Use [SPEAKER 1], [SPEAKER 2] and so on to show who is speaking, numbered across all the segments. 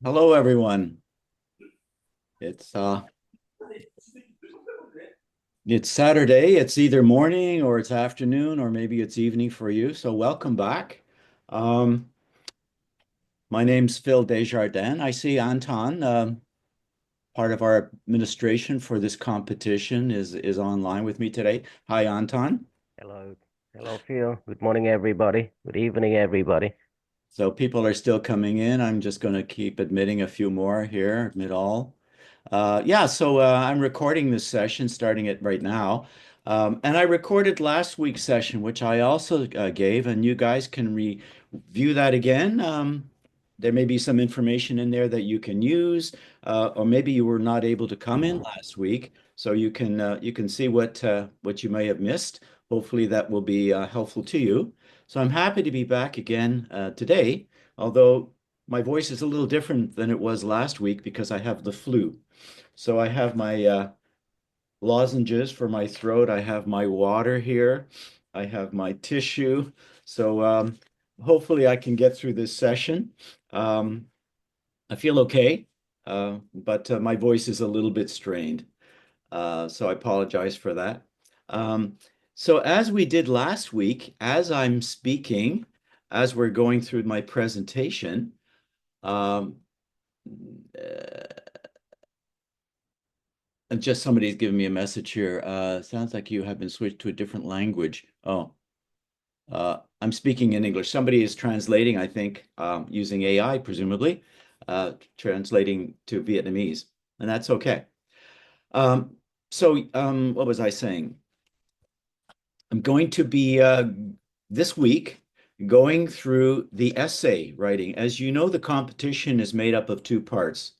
[SPEAKER 1] Hello, everyone. It's it's Saturday. It's either morning or it's afternoon or maybe it's evening for you. So welcome back. Um, my name's Phil Desjardins. I see Anton, part of our administration for this competition, is online with me today. Hi, Anton.
[SPEAKER 2] Hello. Hello, Phil. Good morning, everybody. Good evening, everybody.
[SPEAKER 1] So people are still coming in. I'm just going to keep admitting a few more here, admit all. Yeah, so I'm recording this session, starting it right now. And I recorded last week's session, which I also gave, and you guys can review that again. There may be some information in there that you can use, or maybe you were not able to come in last week, so you can see what you may have missed. Hopefully, that will be helpful to you. So I'm happy to be back again today, although my voice is a little different than it was last week because I have the flu. So I have my lozenges for my throat. I have my water here. I have my tissue. So hopefully I can get through this session. Um, I feel okay, but my voice is a little bit strained. So I apologize for that. Um, so as we did last week, as I'm speaking, as we're going through my presentation, um, and just somebody's giving me a message here. Sounds like you have been switched to a different language. Oh, I'm speaking in English. Somebody is translating, I think, using AI, presumably, translating to Vietnamese, and that's okay. Um, what was I saying? I'm going to be this week going through the essay writing. As you know, the competition is made up of two parts.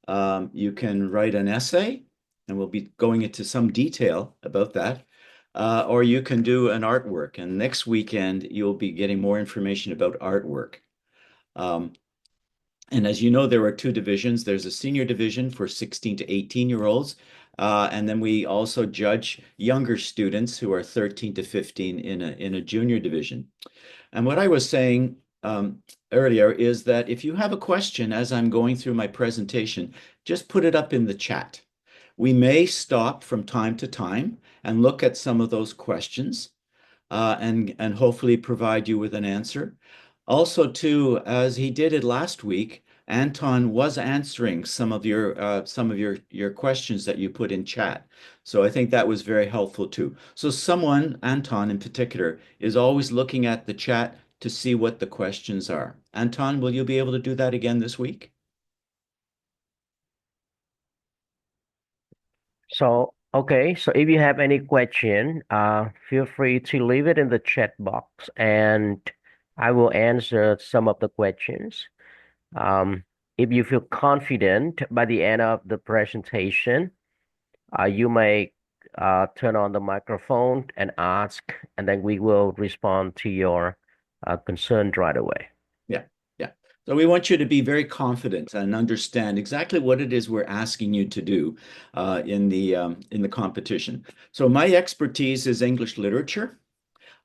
[SPEAKER 1] You can write an essay, and we'll be going into some detail about that, or you can do an artwork. And next weekend, you'll be getting more information about artwork. Um, and as you know, there are two divisions. There's a senior division for 16 to 18-year-olds. And then we also judge younger students who are 13 to 15 in a junior division. And what I was saying earlier is that if you have a question as I'm going through my presentation, just put it up in the chat. We may stop from time to time and look at some of those questions and hopefully provide you with an answer. Also, too, as he did it last week, Anton was answering some of your questions that you put in chat. So I think that was very helpful too. So someone, Anton in particular, is always looking at the chat to see what the questions are. Anton, will you be able to do that again this week?
[SPEAKER 2] So if you have any question, feel free to leave it in the chat box and I will answer some of the questions. Um, if you feel confident by the end of the presentation, you may turn on the microphone and ask, and then we will respond to your concern right away.
[SPEAKER 1] Yeah, yeah. So we want you to be very confident and understand exactly what it is we're asking you to do in the competition. So my expertise is English literature,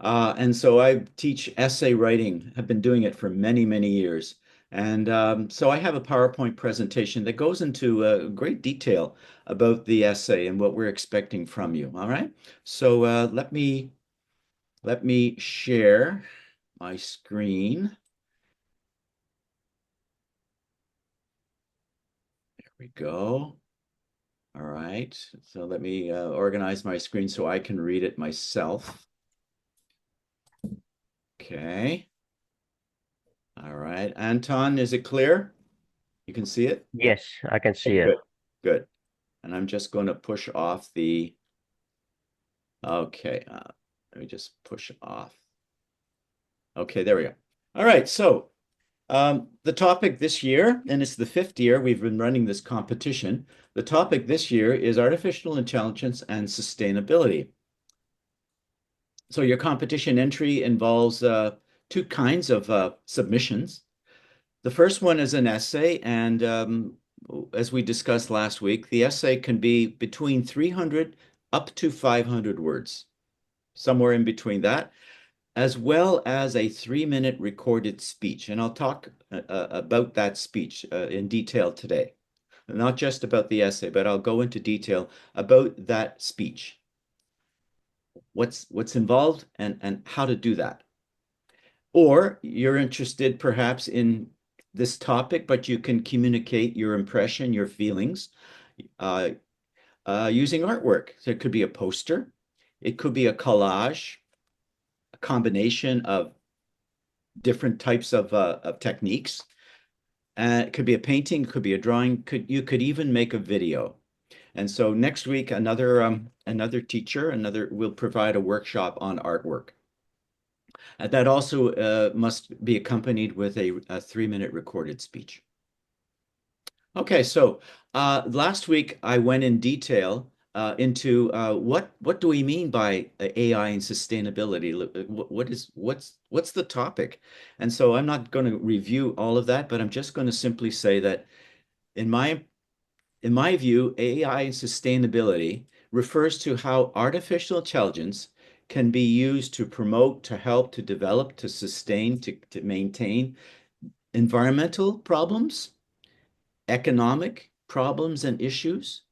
[SPEAKER 1] and so I teach essay writing. I've been doing it for many, many years, and so I have a PowerPoint presentation that goes into great detail about the essay and what we're expecting from you. All right. So let me share my screen. There we go. All right. So let me organize my screen so I can read it myself. Okay. All right. Anton, is it clear? You can see it?
[SPEAKER 2] Yes, I can see
[SPEAKER 1] Okay,
[SPEAKER 2] it.
[SPEAKER 1] good. Good. And I'm just going to push off the, okay. Let me just push off. Okay, there we go. All right. So the topic this year, and it's the fifth year we've been running this competition. The topic this year is artificial intelligence and sustainability. So your competition entry involves two kinds of submissions. The first one is an essay, and as we discussed last week, the essay can be between 300 up to 500 words, somewhere in between that. as well as a 3-minute recorded speech. And I'll talk about that speech in detail today. Not just about the essay, but I'll go into detail about that speech, what's involved and how to do that. Or you're interested perhaps in this topic, but you can communicate your impression, your feelings, uh, using artwork. So it could be a poster, it could be a collage, a combination of different types of techniques. It could be a painting, it could be a drawing, you could even make a video. And so next week, another teacher, another will provide a workshop on artwork. And that also must be accompanied with a 3-minute recorded speech. Okay, so last week I went in detail into what do we mean by AI and sustainability? What's the topic? And so I'm not going to review all of that, but I'm just going to simply say that in my view, AI and sustainability refers to how artificial intelligence can be used to promote, to help, to develop, to sustain, to maintain environmental problems, economic problems and issues,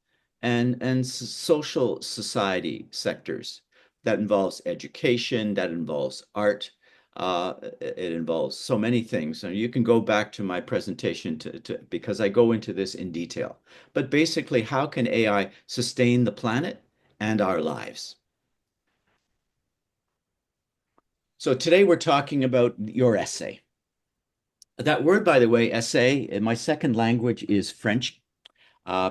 [SPEAKER 1] and social society sectors. That involves education, that involves art, it involves so many things. So you can go back to my presentation because I go into this in detail. But basically, how can AI sustain the planet and our lives? So today we're talking about your essay. That word, by the way, essay, in my second language is French.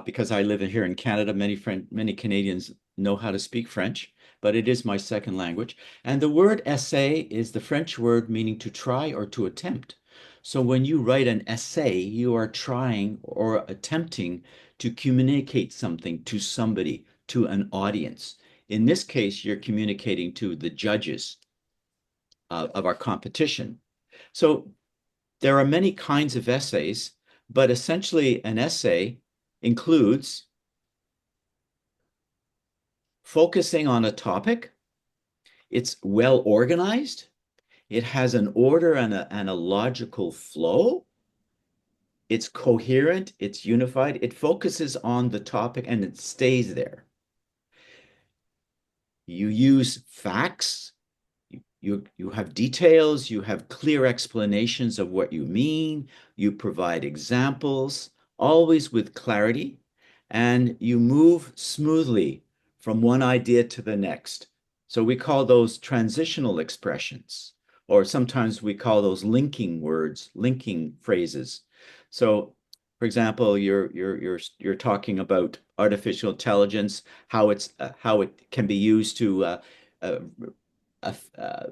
[SPEAKER 1] Because I live here in Canada, many Canadians know how to speak French, but it is my second language. And the word essay is the French word meaning to try or to attempt. So when you write an essay, you are trying or attempting to communicate something to somebody, to an audience. In this case, you're communicating to the judges of our competition. So there are many kinds of essays, but essentially an essay includes focusing on a topic. It's well organized. It has an order and a logical flow. It's coherent. It's unified. It focuses on the topic and it stays there. You use facts. You have details. You have clear explanations of what you mean. You provide examples, always with clarity, and you move smoothly from one idea to the next. So we call those transitional expressions, or sometimes we call those linking words, linking phrases. So, for example, you're talking about artificial intelligence, how it can be used to uh, uh,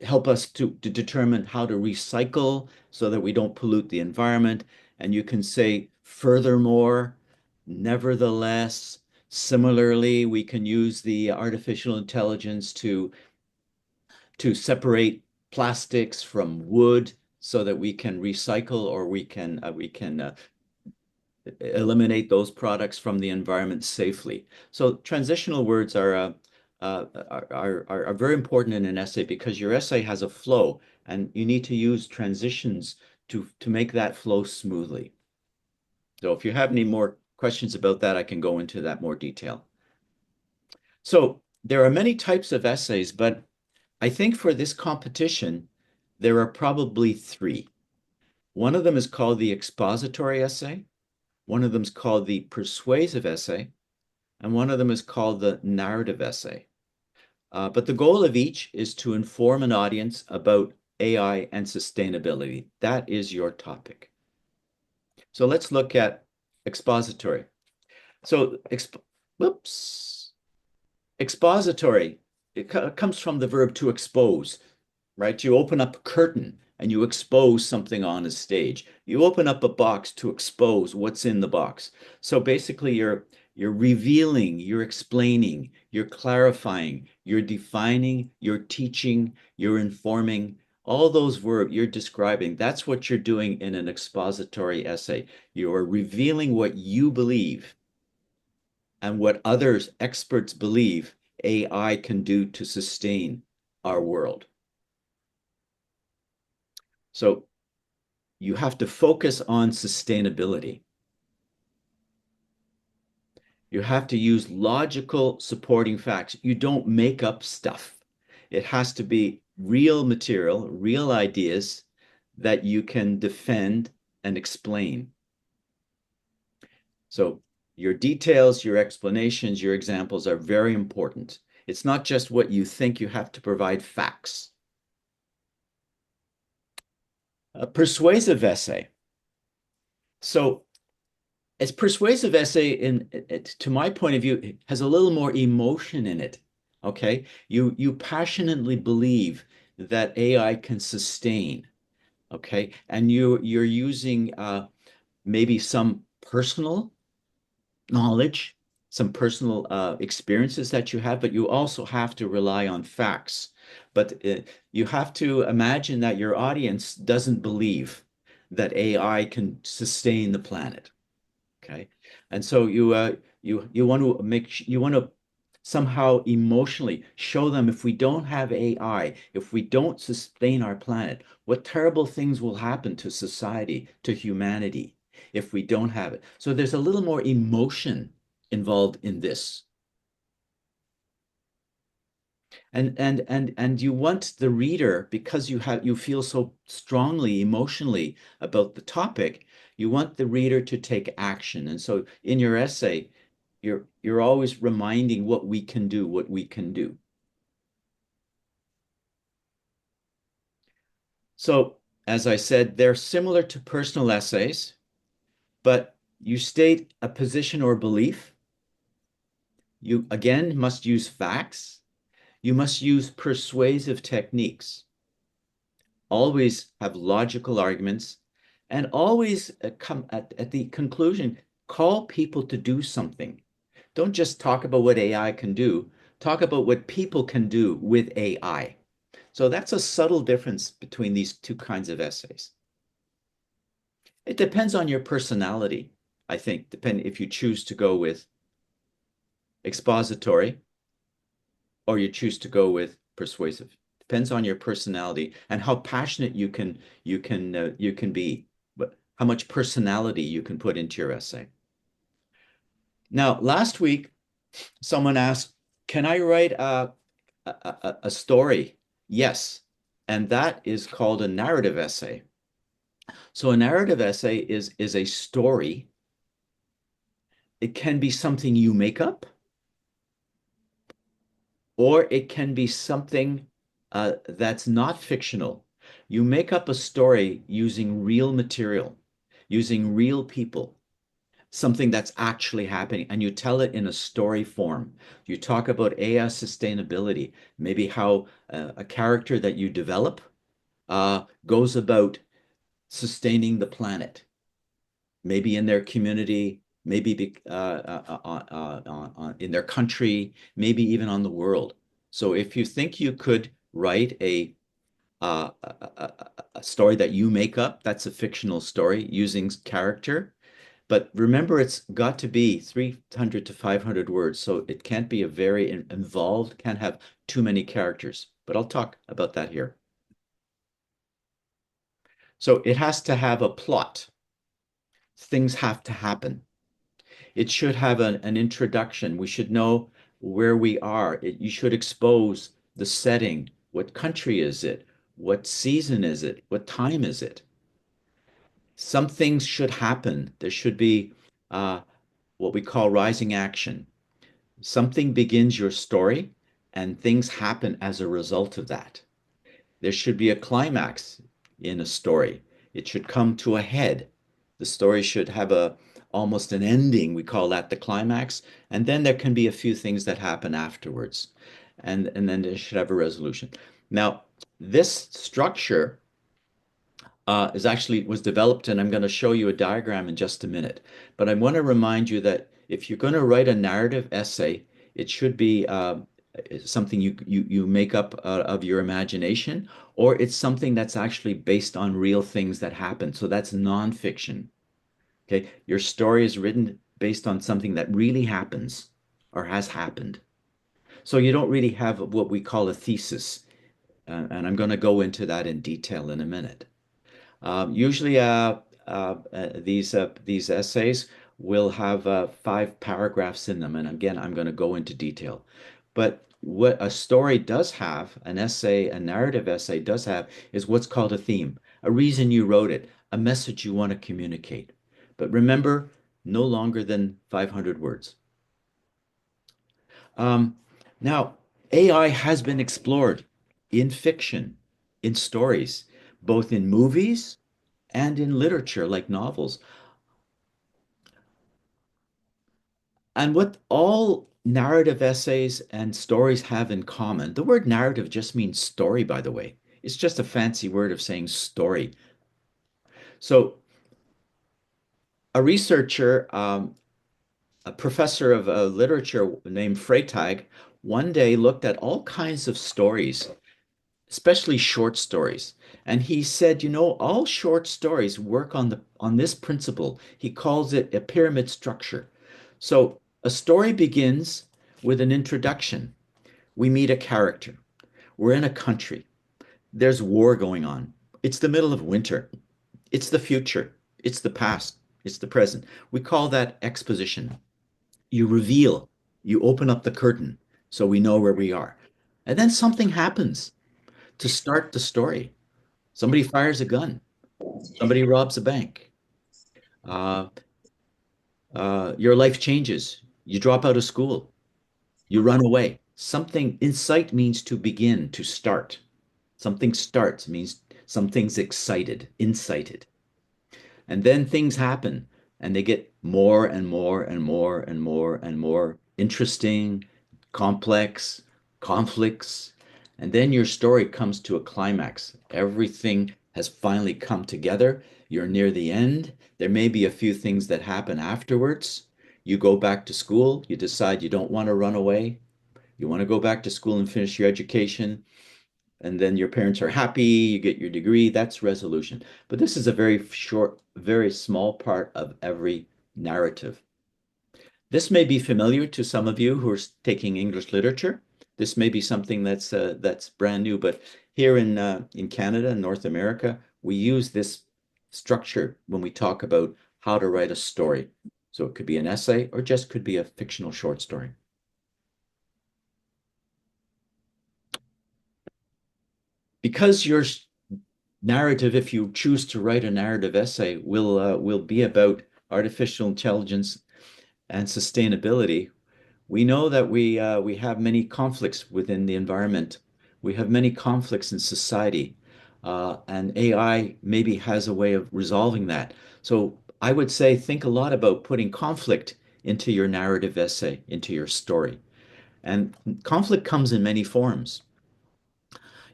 [SPEAKER 1] help us to determine how to recycle so that we don't pollute the environment. And you can say, furthermore, nevertheless, similarly, we can use the artificial intelligence to separate plastics from wood so that we can recycle or we can eliminate those products from the environment safely. So transitional words are very important in an essay because your essay has a flow and you need to use transitions to make that flow smoothly. So if you have any more questions about that, I can go into that more detail. So there are many types of essays, but I think for this competition, there are probably three. One of them is called the expository essay. One of them is called the persuasive essay, and one of them is called the narrative essay. But the goal of each is to inform an audience about AI and sustainability. That is your topic. So let's look at expository. So, whoops, expository, it comes from the verb to expose, right? You open up a curtain and you expose something on a stage. You open up a box to expose what's in the box. So basically you're revealing, you're explaining, you're clarifying, you're defining, you're teaching, you're informing. All those verbs you're describing, that's what you're doing in an expository essay. You're revealing what you believe and what others, experts believe AI can do to sustain our world. So you have to focus on sustainability. You have to use logical supporting facts. You don't make up stuff. It has to be real material, real ideas that you can defend and explain. So your details, your explanations, your examples are very important. It's not just what you think, you have to provide facts. A persuasive essay. So as persuasive essay to my point of view has a little more emotion in it. Okay, you passionately believe that AI can sustain. Okay, and you're using maybe some personal knowledge, some personal experiences that you have, but you also have to rely on facts. But you have to imagine that your audience doesn't believe that AI can sustain the planet. Okay. And so you want to you want to somehow emotionally show them if we don't have AI, if we don't sustain our planet, what terrible things will happen to society, to humanity if we don't have it. So there's a little more emotion involved in this. And you want the reader, because you feel so strongly emotionally about the topic, you want the reader to take action. And so in your essay, you're always reminding what we can do, what we can do. So as I said, they're similar to personal essays, but you state a position or belief. You again must use facts. You must use persuasive techniques. Always have logical arguments, and always come at the conclusion, call people to do something. Don't just talk about what AI can do, talk about what people can do with AI. So that's a subtle difference between these two kinds of essays. It depends on your personality, I think, depend if you choose to go with expository or you choose to go with persuasive. Depends on your personality and how passionate you can be, but how much personality you can put into your essay. Now, last week, someone asked, "Can I write a story?" Yes, and that is called a narrative essay. So a narrative essay is a story. It can be something you make up, or it can be something that's not fictional. You make up a story using real material, using real people, something that's actually happening, and you tell it in a story form. You talk about AI sustainability, maybe how a character that you develop goes about sustaining the planet, maybe in their community, maybe in their country, maybe even on the world. So if you think you could write a story that you make up, that's a fictional story using character. But remember, it's got to be 300 to 500 words, so it can't be a very involved, can't have too many characters. But I'll talk about that here. So it has to have a plot. Things have to happen. It should have an introduction. We should know where we are. You should expose the setting. What country is it? What season is it? What time is it? Some things should happen. There should be uh, what we call rising action. Something begins your story, and things happen as a result of that. There should be a climax in a story. It should come to a head. The story should have a almost an ending. We call that the climax. And then there can be a few things that happen afterwards. And then it should have a resolution. Now, this structure is actually was developed, and I'm going to show you a diagram in just a minute. But I want to remind you that if you're going to write a narrative essay, it should be something you make up of your imagination, or it's something that's actually based on real things that happen. So that's nonfiction. Okay, your story is written based on something that really happens or has happened. So you don't really have what we call a thesis. and I'm going to go into that in detail in a minute. Usually, these essays will have 5 paragraphs in them, and again, I'm going to go into detail. But what a story does have, an essay, a narrative essay does have, is what's called a theme, a reason you wrote it, a message you want to communicate. But remember, no longer than 500 words. Um, Now, AI has been explored in fiction, in stories, both in movies and in literature like novels. And what all narrative essays and stories have in common, the word narrative just means story, by the way. It's just a fancy word of saying story. So, a researcher, a professor of literature named Freytag, one day looked at all kinds of stories, especially short stories. And he said, you know, all short stories work on this principle. He calls it a pyramid structure. So a story begins with an introduction. We meet a character. We're in a country. There's war going on. It's the middle of winter. It's the future. It's the past. It's the present. We call that exposition. You reveal, you open up the curtain so we know where we are. And then something happens to start the story. Somebody fires a gun. Somebody robs a bank. Uh, your life changes. You drop out of school. You run away. Something, incite means to begin, to start. Something starts means something's excited, incited. And then things happen and they get more and more and more and more and more interesting, complex, conflicts. And then your story comes to a climax. Everything has finally come together. You're near the end. There may be a few things that happen afterwards. You go back to school. You decide you don't want to run away. You want to go back to school and finish your education, and then your parents are happy, you get your degree, that's resolution. But this is a very short, very small part of every narrative. This may be familiar to some of you who are taking English literature. This may be something that's brand new, but here in Canada and North America, we use this structure when we talk about how to write a story. So it could be an essay or just could be a fictional short story. Because your narrative, if you choose to write a narrative essay, will be about artificial intelligence and sustainability. We know that we have many conflicts within the environment. We have many conflicts in society, and AI maybe has a way of resolving that. So I would say think a lot about putting conflict into your narrative essay, into your story. And conflict comes in many forms.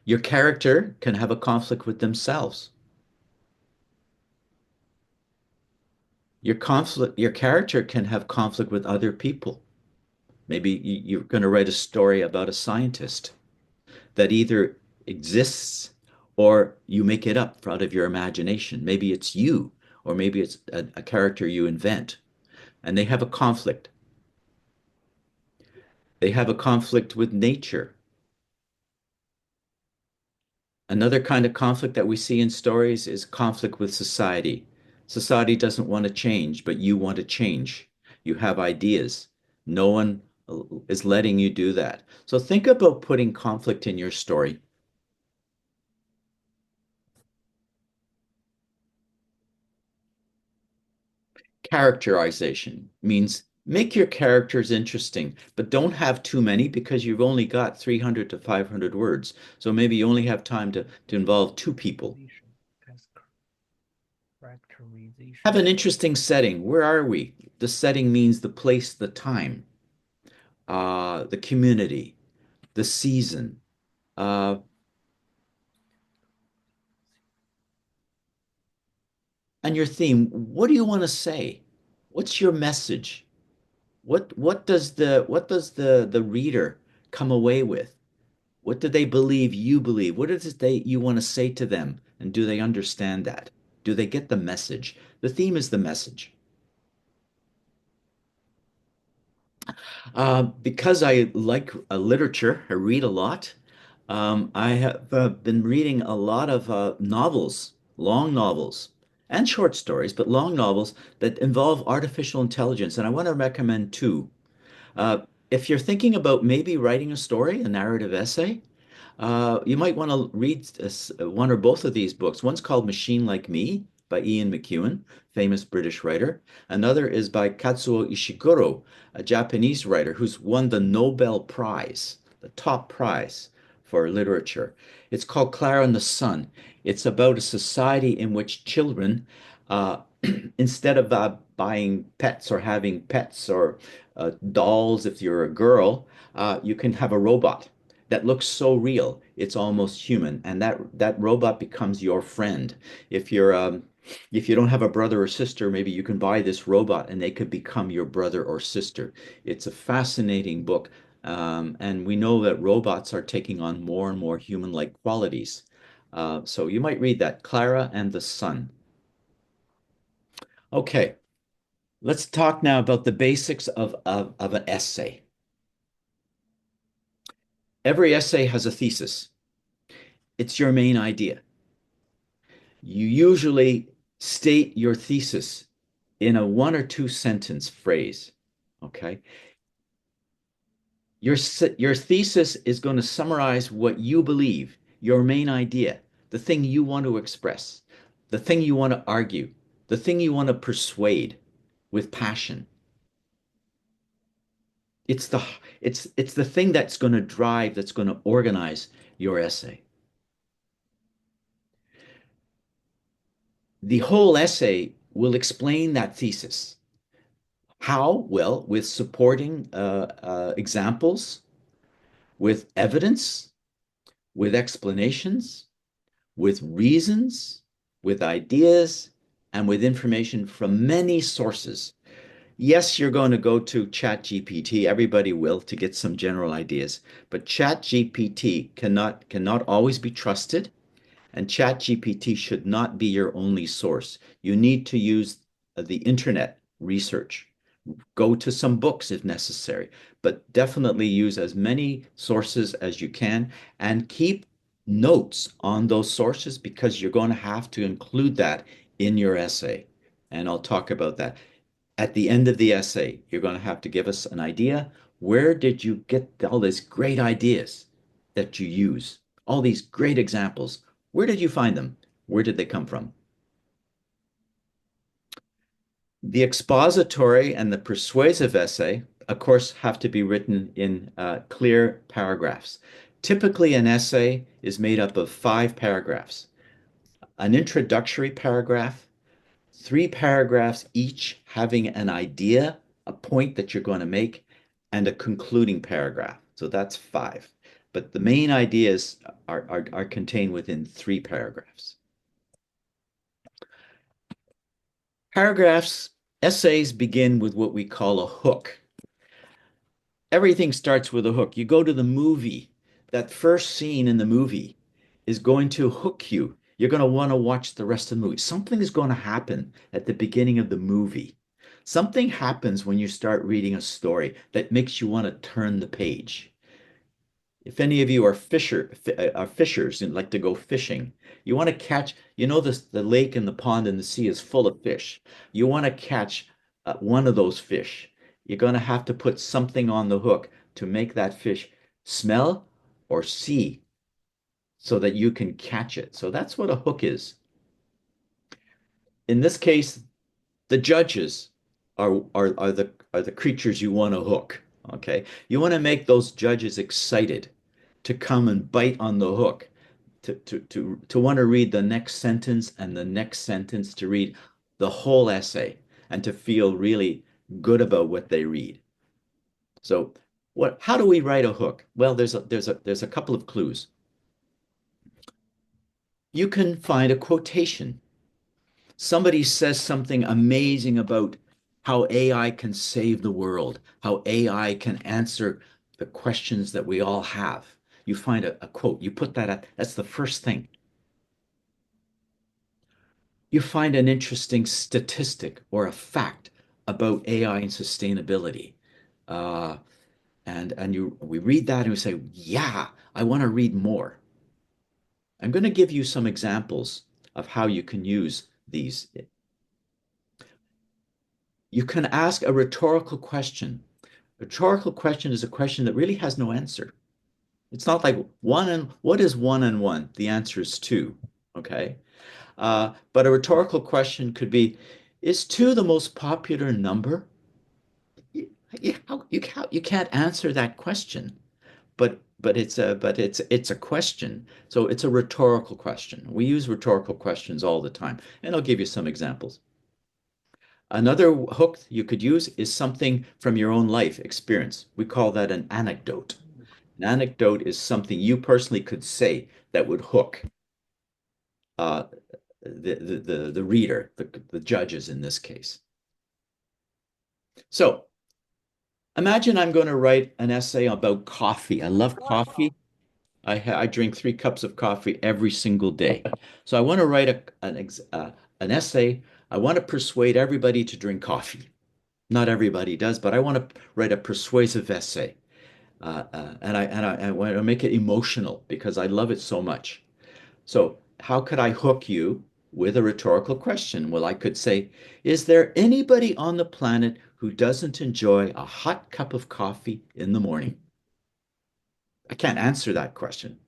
[SPEAKER 1] Your character can have a conflict with themselves. Your character can have conflict with other people. Maybe you're going to write a story about a scientist that either exists or you make it up out of your imagination. Maybe it's you, or maybe it's a character you invent, and they have a conflict. They have a conflict with nature. Another kind of conflict that we see in stories is conflict with society. Society doesn't want to change, but you want to change. You have ideas. No one is letting you do that. So think about putting conflict in your story. Characterization means make your characters interesting, but don't have too many because you've only got 300 to 500 words. So maybe you only have time to involve 2 people. Have an interesting setting. Where are we? The setting means the place, the time, the community, the season, uh, and your theme. What do you want to say? What's your message? What does the reader come away with? What do they believe you believe? What is it you want to say to them? And do they understand that? Do they get the message? The theme is the message. Because I like literature, I read a lot. I have been reading a lot of novels, long novels, and short stories, but long novels that involve artificial intelligence. And I want to recommend two. Uh, if you're thinking about maybe writing a story, a narrative essay, you might want to read one or both of these books. One's called Machine Like Me by Ian McEwan, famous British writer. Another is by Kazuo Ishiguro, a Japanese writer who's won the Nobel Prize, the top prize for literature. It's called Clara and the Sun. It's about a society in which children, uh, instead of buying pets or having pets or dolls if you're a girl, you can have a robot that looks so real, it's almost human, and that robot becomes your friend. If you're if you don't have a brother or sister, maybe you can buy this robot and they could become your brother or sister. It's a fascinating book, and we know that robots are taking on more and more human-like qualities. So you might read that, Clara and the Sun. Okay, let's talk now about the basics of an essay. Every essay has a thesis. It's your main idea. You usually state your thesis in a one or two sentence phrase. Okay. Your thesis is going to summarize what you believe, your main idea, the thing you want to express, the thing you want to argue, the thing you want to persuade with passion. It's the it's the thing that's going to drive, that's going to organize your essay. The whole essay will explain that thesis. How? Well, with supporting examples, with evidence, with explanations, with reasons, with ideas, and with information from many sources. Yes, you're going to go to ChatGPT. Everybody will to get some general ideas, but ChatGPT cannot always be trusted, and ChatGPT should not be your only source. You need to use the internet research. Go to some books if necessary, but definitely use as many sources as you can and keep notes on those sources because you're going to have to include that in your essay. And I'll talk about that. At the end of the essay, you're going to have to give us an idea. Where did you get all these great ideas that you use? All these great examples. Where did you find them? Where did they come from? The expository and the persuasive essay, of course, have to be written in clear paragraphs. Typically, an essay is made up of 5 paragraphs, an introductory paragraph, 3 paragraphs each having an idea, a point that you're going to make, and a concluding paragraph. So that's 5. But the main ideas are contained within 3 paragraphs. Paragraphs, essays begin with what we call a hook. Everything starts with a hook. You go to the movie, that first scene in the movie is going to hook you. You're going to want to watch the rest of the movie. Something is going to happen at the beginning of the movie. Something happens when you start reading a story that makes you want to turn the page. If any of you are fishers and like to go fishing, you want to catch, you know, the lake and the pond and the sea is full of fish. You want to catch one of those fish. You're going to have to put something on the hook to make that fish smell or see so that you can catch it. So that's what a hook is. In this case, the judges are the creatures you want to hook. Okay. You want to make those judges excited to come and bite on the hook, to want to read the next sentence and the next sentence, to read the whole essay and to feel really good about what they read. So how do we write a hook? Well, there's a couple of clues. You can find a quotation. Somebody says something amazing about how AI can save the world, how AI can answer the questions that we all have. You find a quote, you put that at, that's the first thing. You find an interesting statistic or a fact about AI and sustainability. Uh, And we read that and we say, yeah, I want to read more. I'm going to give you some examples of how you can use these. You can ask a rhetorical question. A rhetorical question is a question that really has no answer. It's not like one and what is one and one? The answer is two. Okay. But a rhetorical question could be, is two the most popular number? You, you can't answer that question, but it's a question. So it's a rhetorical question. We use rhetorical questions all the time, and I'll give you some examples. Another hook you could use is something from your own life experience. We call that an anecdote. An anecdote is something you personally could say that would hook uh, the reader, the judges in this case. So imagine I'm going to write an essay about coffee. I love coffee. I drink 3 cups of coffee every single day. So I want to write an essay. I want to persuade everybody to drink coffee. Not everybody does, but I want to write a persuasive essay. And I want to make it emotional because I love it so much. So how could I hook you with a rhetorical question? Well, I could say, is there anybody on the planet who doesn't enjoy a hot cup of coffee in the morning? I can't answer that question.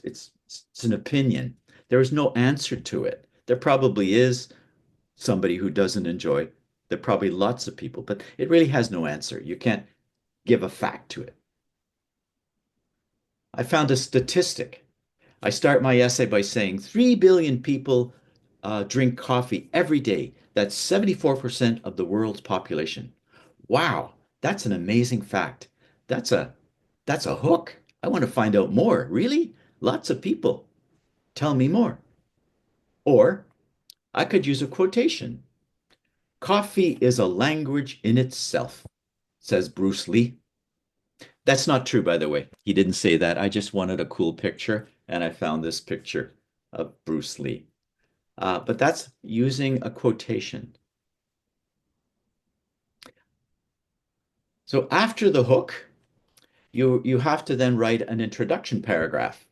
[SPEAKER 1] It's an opinion. There is no answer to it. There probably is somebody who doesn't enjoy. There are probably lots of people, but it really has no answer. You can't give a fact to it. I found a statistic. I start my essay by saying 3 billion people drink coffee every day. That's 74% of the world's population. Wow, that's an amazing fact. That's a that's a hook. I want to find out more. Really? Lots of people. Tell me more. Or I could use a quotation. Coffee is a language in itself, says Bruce Lee. That's not true, by the way. He didn't say that. I just wanted a cool picture, and I found this picture of Bruce Lee. But that's using a quotation. So after the hook, you have to then write an introduction paragraph.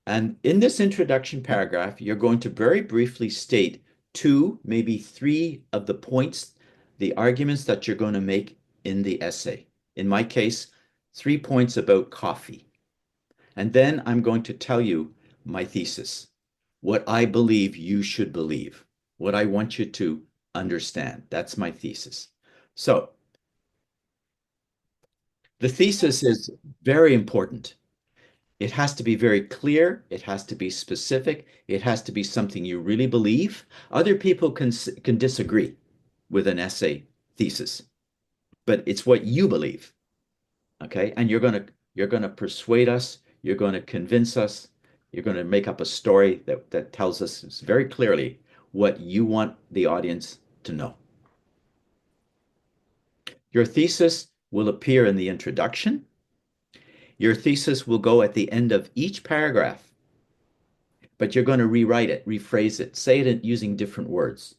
[SPEAKER 1] And in this introduction paragraph, you're going to very briefly state two, maybe three of the points, the arguments that you're going to make in the essay. In my case, 3 points about coffee. And then I'm going to tell you my thesis, what I believe you should believe, what I want you to understand. That's my thesis. So the thesis is very important. It has to be very clear. It has to be specific. It has to be something you really believe. Other people can disagree with an essay thesis, but it's what you believe. Okay, and you're gonna persuade us. You're going to convince us. You're going to make up a story that tells us very clearly what you want the audience to know. Your thesis will appear in the introduction. Your thesis will go at the end of each paragraph, but you're going to rewrite it, rephrase it, say it using different words.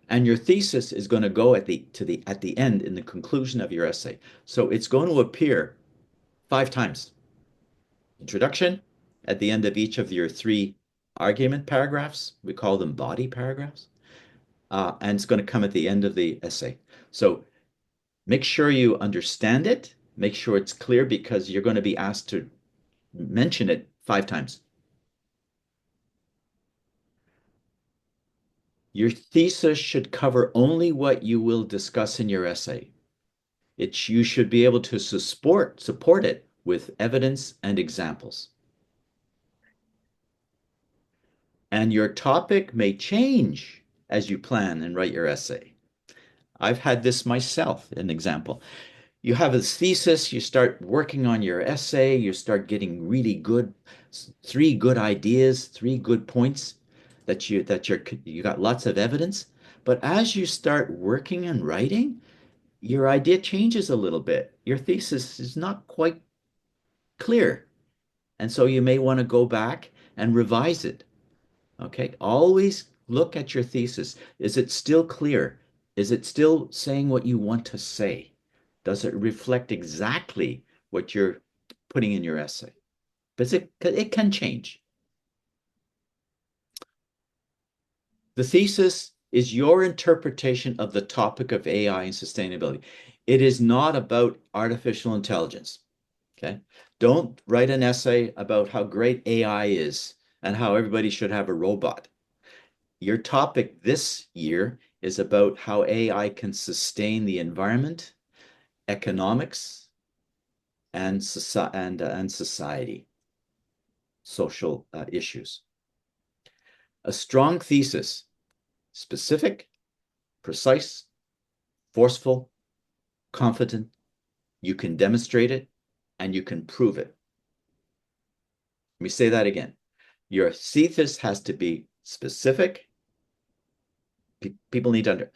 [SPEAKER 1] And your thesis is going to go at the end in the conclusion of your essay. So it's going to appear 5 times. Introduction, at the end of each of your 3 argument paragraphs. We call them body paragraphs. And it's going to come at the end of the essay. So make sure you understand it. Make sure it's clear because you're going to be asked to mention it 5 times. Your thesis should cover only what you will discuss in your essay. You should be able to support it with evidence and examples. And your topic may change as you plan and write your essay. I've had this myself, an example. You have a thesis, you start working on your essay, you start getting really good, 3 good ideas, 3 good points you got lots of evidence. But as you start working and writing, your idea changes a little bit. Your thesis is not quite clear. And so you may want to go back and revise it. Okay. Always look at your thesis. Is it still clear? Is it still saying what you want to say? Does it reflect exactly what you're putting in your essay? But it can change. The thesis is your interpretation of the topic of AI and sustainability. It is not about artificial intelligence. Okay. Don't write an essay about how great AI is and how everybody should have a robot. Your topic this year is about how AI can sustain the environment, economics, and society, social issues. A strong thesis, specific, precise, forceful, confident. You can demonstrate it and you can prove it. Let me say that again. Your thesis has to be specific. People need to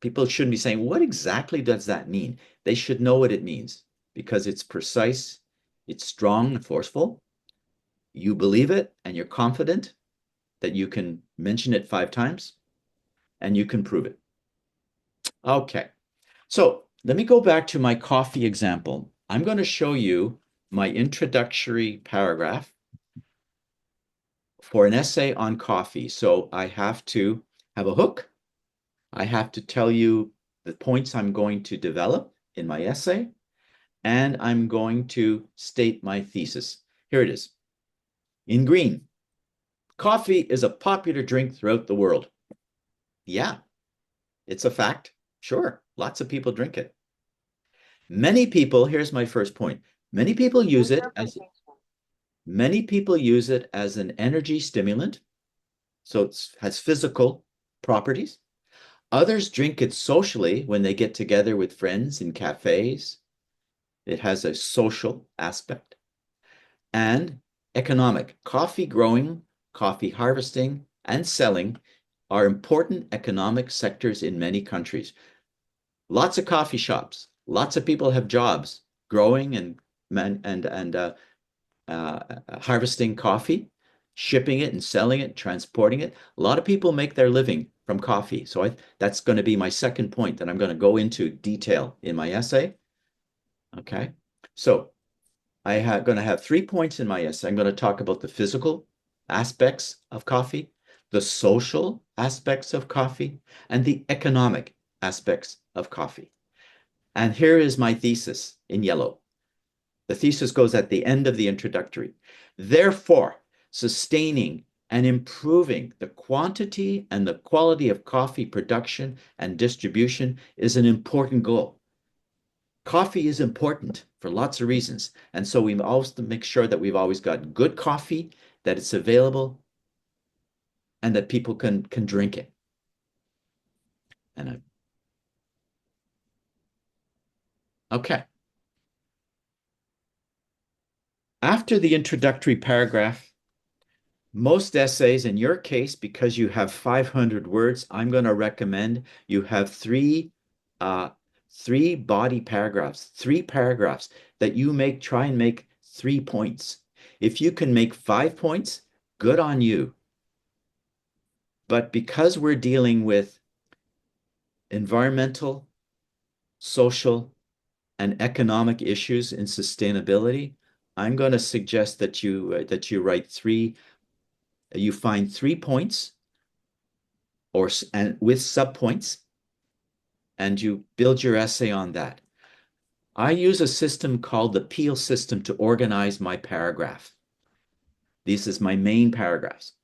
[SPEAKER 1] people shouldn't be saying, what exactly does that mean? They should know what it means because it's precise, it's strong and forceful. You believe it and you're confident that you can mention it 5 times and you can prove it. Okay. So let me go back to my coffee example. I'm going to show you my introductory paragraph for an essay on coffee. So I have to have a hook. I have to tell you the points I'm going to develop in my essay, and I'm going to state my thesis. Here it is. In green, coffee is a popular drink throughout the world. Yeah, it's a fact. Sure, lots of people drink it. Many people, here's my first point. Many people use it as Many people use it as an energy stimulant, so it has physical properties. Others drink it socially when they get together with friends in cafes. It has a social aspect. And economic. Coffee growing, coffee harvesting, and selling are important economic sectors in many countries. Lots of coffee shops. Lots of people have jobs growing and harvesting coffee, shipping it and selling it, transporting it. A lot of people make their living from coffee. So that's going to be my second point that I'm going to go into detail in my essay. Okay. So I'm going to have 3 points in my essay. I'm going to talk about the physical aspects of coffee, the social aspects of coffee, and the economic aspects of coffee. And here is my thesis in yellow. The thesis goes at the end of the introductory. Therefore, sustaining and improving the quantity and the quality of coffee production and distribution is an important goal. Coffee is important for lots of reasons. And so we always make sure that we've always got good coffee, that it's available, and that people can drink it. And okay. After the introductory paragraph, most essays, in your case, because you have 500 words, I'm going to recommend you have uh, three body paragraphs, 3 paragraphs that you try and make 3 points. If you can make 5 points, good on you. But because we're dealing with environmental, social, and economic issues in sustainability, I'm going to suggest that you write you find 3 points and with subpoints, and you build your essay on that. I use a system called the Peel system to organize my paragraph. This is my main paragraphs.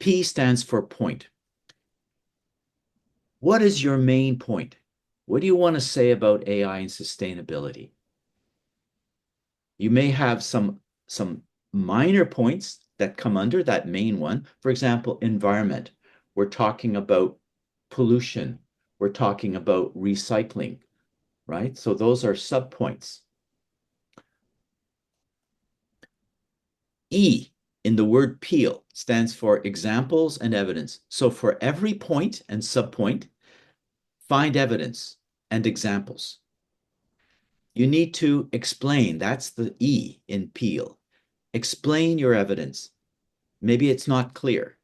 [SPEAKER 1] P stands for point. What is your main point? What do you want to say about AI and sustainability? You may have some minor points that come under that main one. For example, environment. We're talking about pollution. We're talking about recycling, right? So those are subpoints. E in the word peel stands for examples and evidence. So for every point and subpoint, find evidence and examples. You need to explain. That's the E in peel. Explain your evidence. Maybe it's not clear.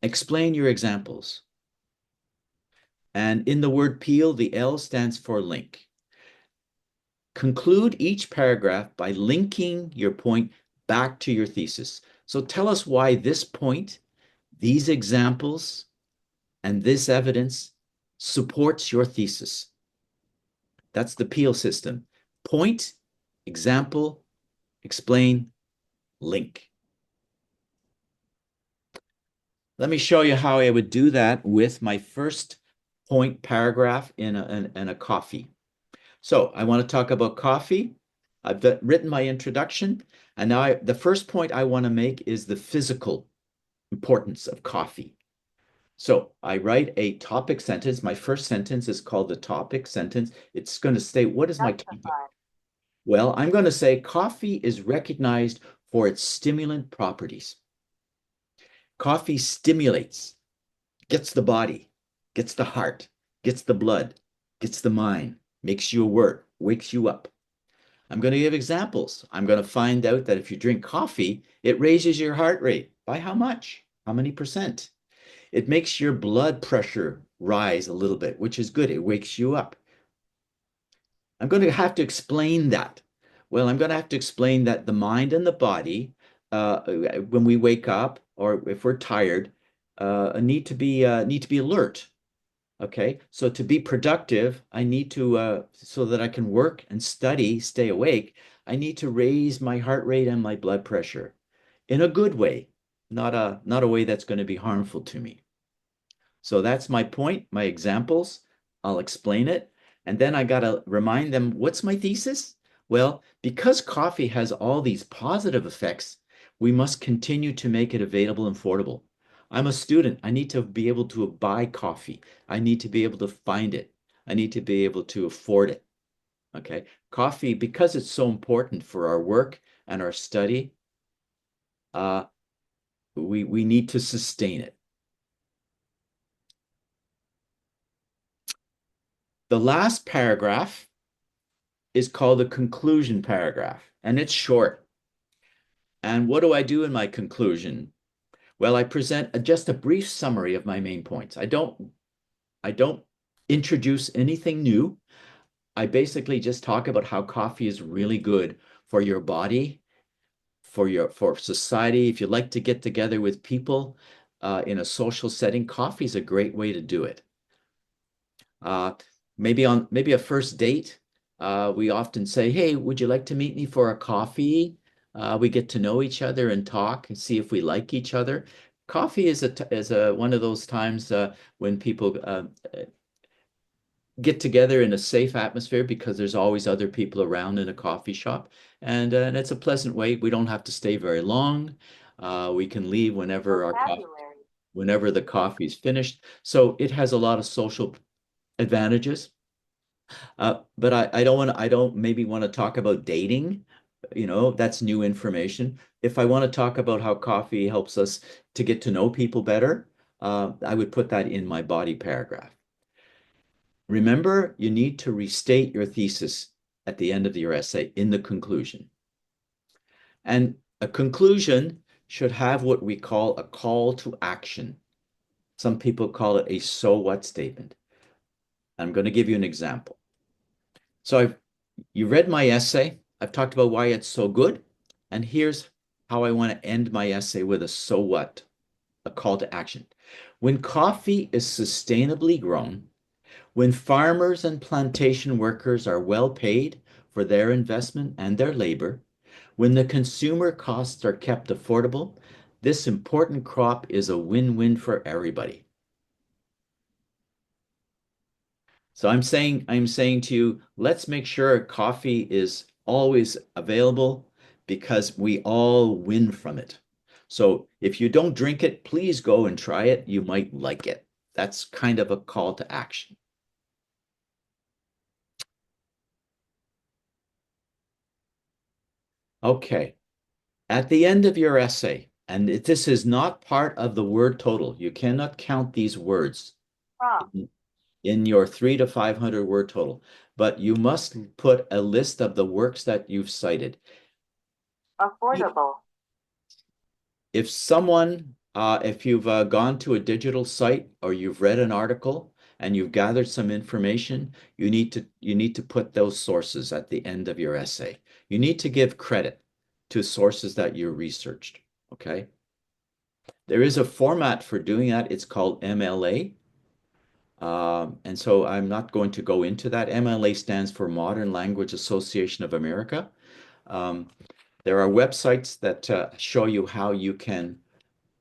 [SPEAKER 1] Explain your examples. And in the word peel, the L stands for link. Conclude each paragraph by linking your point back to your thesis. So tell us why this point, these examples, and this evidence supports your thesis. That's the Peel system. Point, example, explain, link. Let me show you how I would do that with my first point paragraph in a coffee. So I want to talk about coffee. I've written my introduction, and now the first point I want to make is the physical importance of coffee. So I write a topic sentence. My first sentence is called the topic sentence. It's going to state, what is my topic? Well, I'm going to say coffee is recognized for its stimulant properties. Coffee stimulates, gets the body, gets the heart, gets the blood, gets the mind, makes you alert, wakes you up. I'm going to give examples. I'm going to find out that if you drink coffee, it raises your heart rate. By how much? How many percent? It makes your blood pressure rise a little bit, which is good. It wakes you up. I'm going to have to explain that. Well, I'm going to have to explain that the mind and the body, when we wake up or if we're tired, need to be alert. Okay, so to be productive, I need to so that I can work and study, stay awake. I need to raise my heart rate and my blood pressure in a good way, not a way that's going to be harmful to me. So that's my point, my examples. I'll explain it. And then I got to remind them, what's my thesis? Well, because coffee has all these positive effects, we must continue to make it available and affordable. I'm a student. I need to be able to buy coffee. I need to be able to find it. I need to be able to afford it. Okay. Coffee, because it's so important for our work and our study, uh, we need to sustain it. The last paragraph is called the conclusion paragraph, and it's short. And what do I do in my conclusion? Well, I present just a brief summary of my main points. I don't introduce anything new. I basically just talk about how coffee is really good for your body, for society. If you like to get together with people in a social setting, coffee is a great way to do it. Uh, maybe a first date, we often say, "Hey, would you like to meet me for a coffee?" We get to know each other and talk and see if we like each other. Coffee is a one of those times when people get together in a safe atmosphere because there's always other people around in a coffee shop, and it's a pleasant way. We don't have to stay very long. We can leave whenever the coffee is finished. So it has a lot of social advantages. But I don't maybe want to talk about dating. You know, that's new information. If I want to talk about how coffee helps us to get to know people better, I would put that in my body paragraph. Remember, you need to restate your thesis at the end of your essay in the conclusion. And a conclusion should have what we call a call to action. Some people call it a so what statement. I'm going to give you an example. So you read my essay. I've talked about why it's so good. And here's how I want to end my essay with a so what, a call to action. When coffee is sustainably grown, when farmers and plantation workers are well paid for their investment and their labor, when the consumer costs are kept affordable, this important crop is a win-win for everybody. So I'm saying to you, let's make sure coffee is always available because we all win from it. So if you don't drink it, please go and try it. You might like it. That's kind of a call to action. Okay. At the end of your essay, and this is not part of the word total, you cannot count these words in your 300 to 500 word total, but you must put a list of the works that you've cited. If someone, if you've gone to a digital site or you've read an article and you've gathered some information, you need to put those sources at the end of your essay. You need to give credit to sources that you researched. Okay. There is a format for doing that. It's called MLA. And so I'm not going to go into that. MLA stands for Modern Language Association of America. Um, there are websites that show you how you can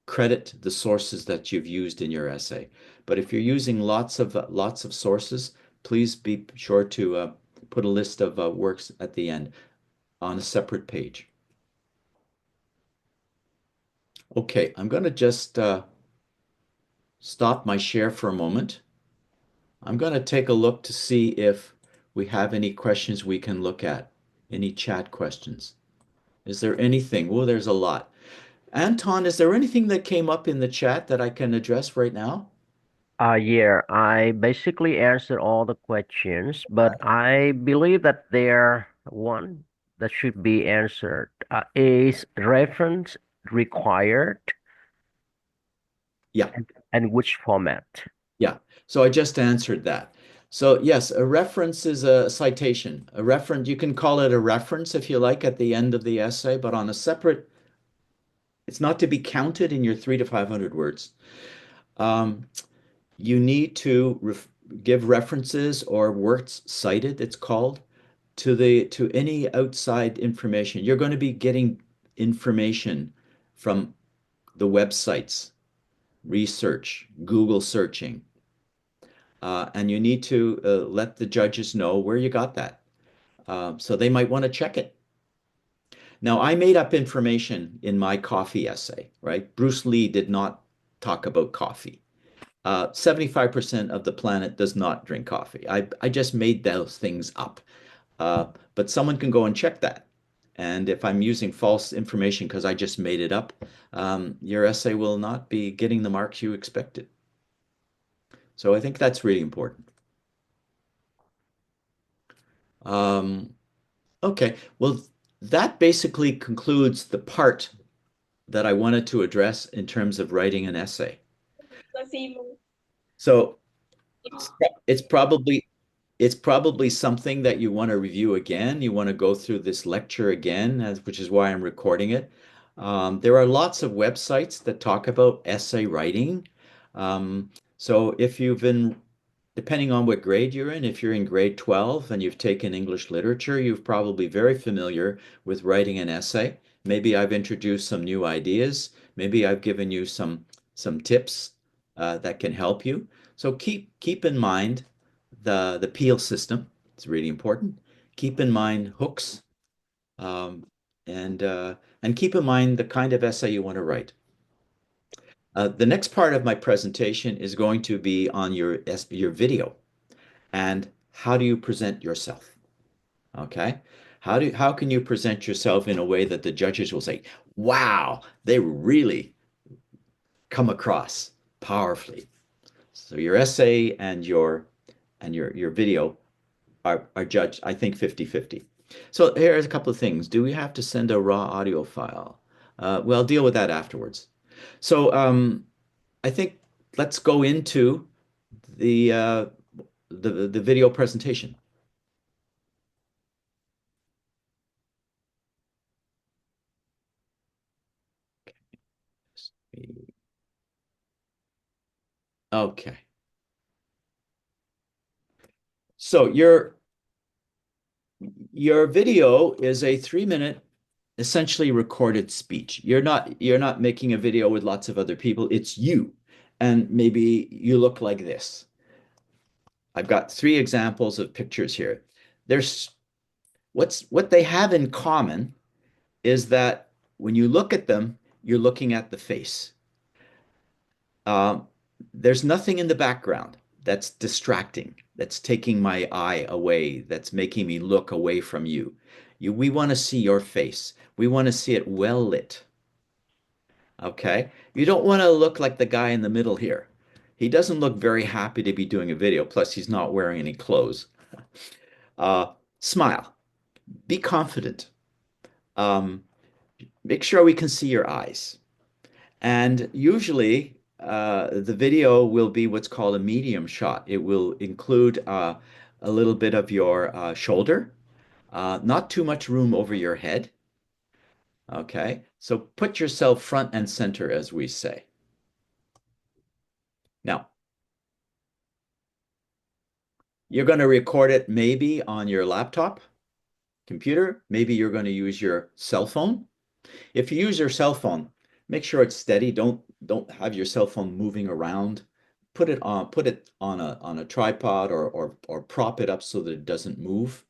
[SPEAKER 1] credit the sources that you've used in your essay. But if you're using lots of sources, please be sure to put a list of works at the end on a separate page. Okay, I'm going to just stop my share for a moment. I'm going to take a look to see if we have any questions we can look at, any chat questions. Is there anything? Oh, there's a lot. Anton, is there anything that came up in the chat that I can address right now?
[SPEAKER 2] Yeah, I basically answered all the questions, but I believe that there one that should be answered. Is reference required
[SPEAKER 1] Yeah,
[SPEAKER 2] and which format?
[SPEAKER 1] yeah. So I just answered that. So yes, a reference is a citation. A reference, you can call it a reference if you like at the end of the essay, but on a separate, it's not to be counted in your 300 to 500 words. Um, you need to give references or works cited, it's called, to any outside information. You're going to be getting information from the websites, research, Google searching, and you need to let the judges know where you got that. So they might want to check it. Now, I made up information in my coffee essay, right? Bruce Lee did not talk about coffee. 75% of the planet does not drink coffee. I just made those things up. But someone can go and check that. And if I'm using false information because I just made it up, your essay will not be getting the marks you expected. So I think that's really important. Um, okay, well, that basically concludes the part that I wanted to address in terms of writing an essay. So it's, it's probably it's probably something that you want to review again. You want to go through this lecture again, which is why I'm recording it. There are lots of websites that talk about essay writing. Um, so if you've been, depending on what grade you're in, if you're in grade 12 and you've taken English literature, you're probably very familiar with writing an essay. Maybe I've introduced some new ideas. Maybe I've given you some tips that can help you. So keep in mind the peel system. It's really important. Keep in mind hooks, um, and keep in mind the kind of essay you want to write. The next part of my presentation is going to be on your video and how do you present yourself? Okay. How can you present yourself in a way that the judges will say, wow, they really come across powerfully. So your essay and your video are judged, I think, 50-50. So here's a couple of things. Do we have to send a raw audio file? Well, I'll deal with that afterwards. So I think let's go into the uh, the video presentation. Okay. So your video is a 3 minute essentially recorded speech. You're not making a video with lots of other people. It's you. And maybe you look like this. I've got three examples of pictures here. There's what they have in common is that when you look at them, you're looking at the face. Um, there's nothing in the background that's distracting, that's taking my eye away, that's making me look away from you. We want to see your face. We want to see it well lit. Okay? You don't want to look like the guy in the middle here. He doesn't look very happy to be doing a video. Plus, he's not wearing any clothes. Smile. Be confident. Um, make sure we can see your eyes. And usually, the video will be what's called a medium shot. It will include a little bit of your shoulder, not too much room over your head. Okay, so put yourself front and center, as we say. Now, you're going to record it maybe on your laptop, computer. Maybe you're going to use your cell phone. If you use your cell phone, make sure it's steady. Don't have your cell phone moving around. Put it on a tripod or prop it up so that it doesn't move.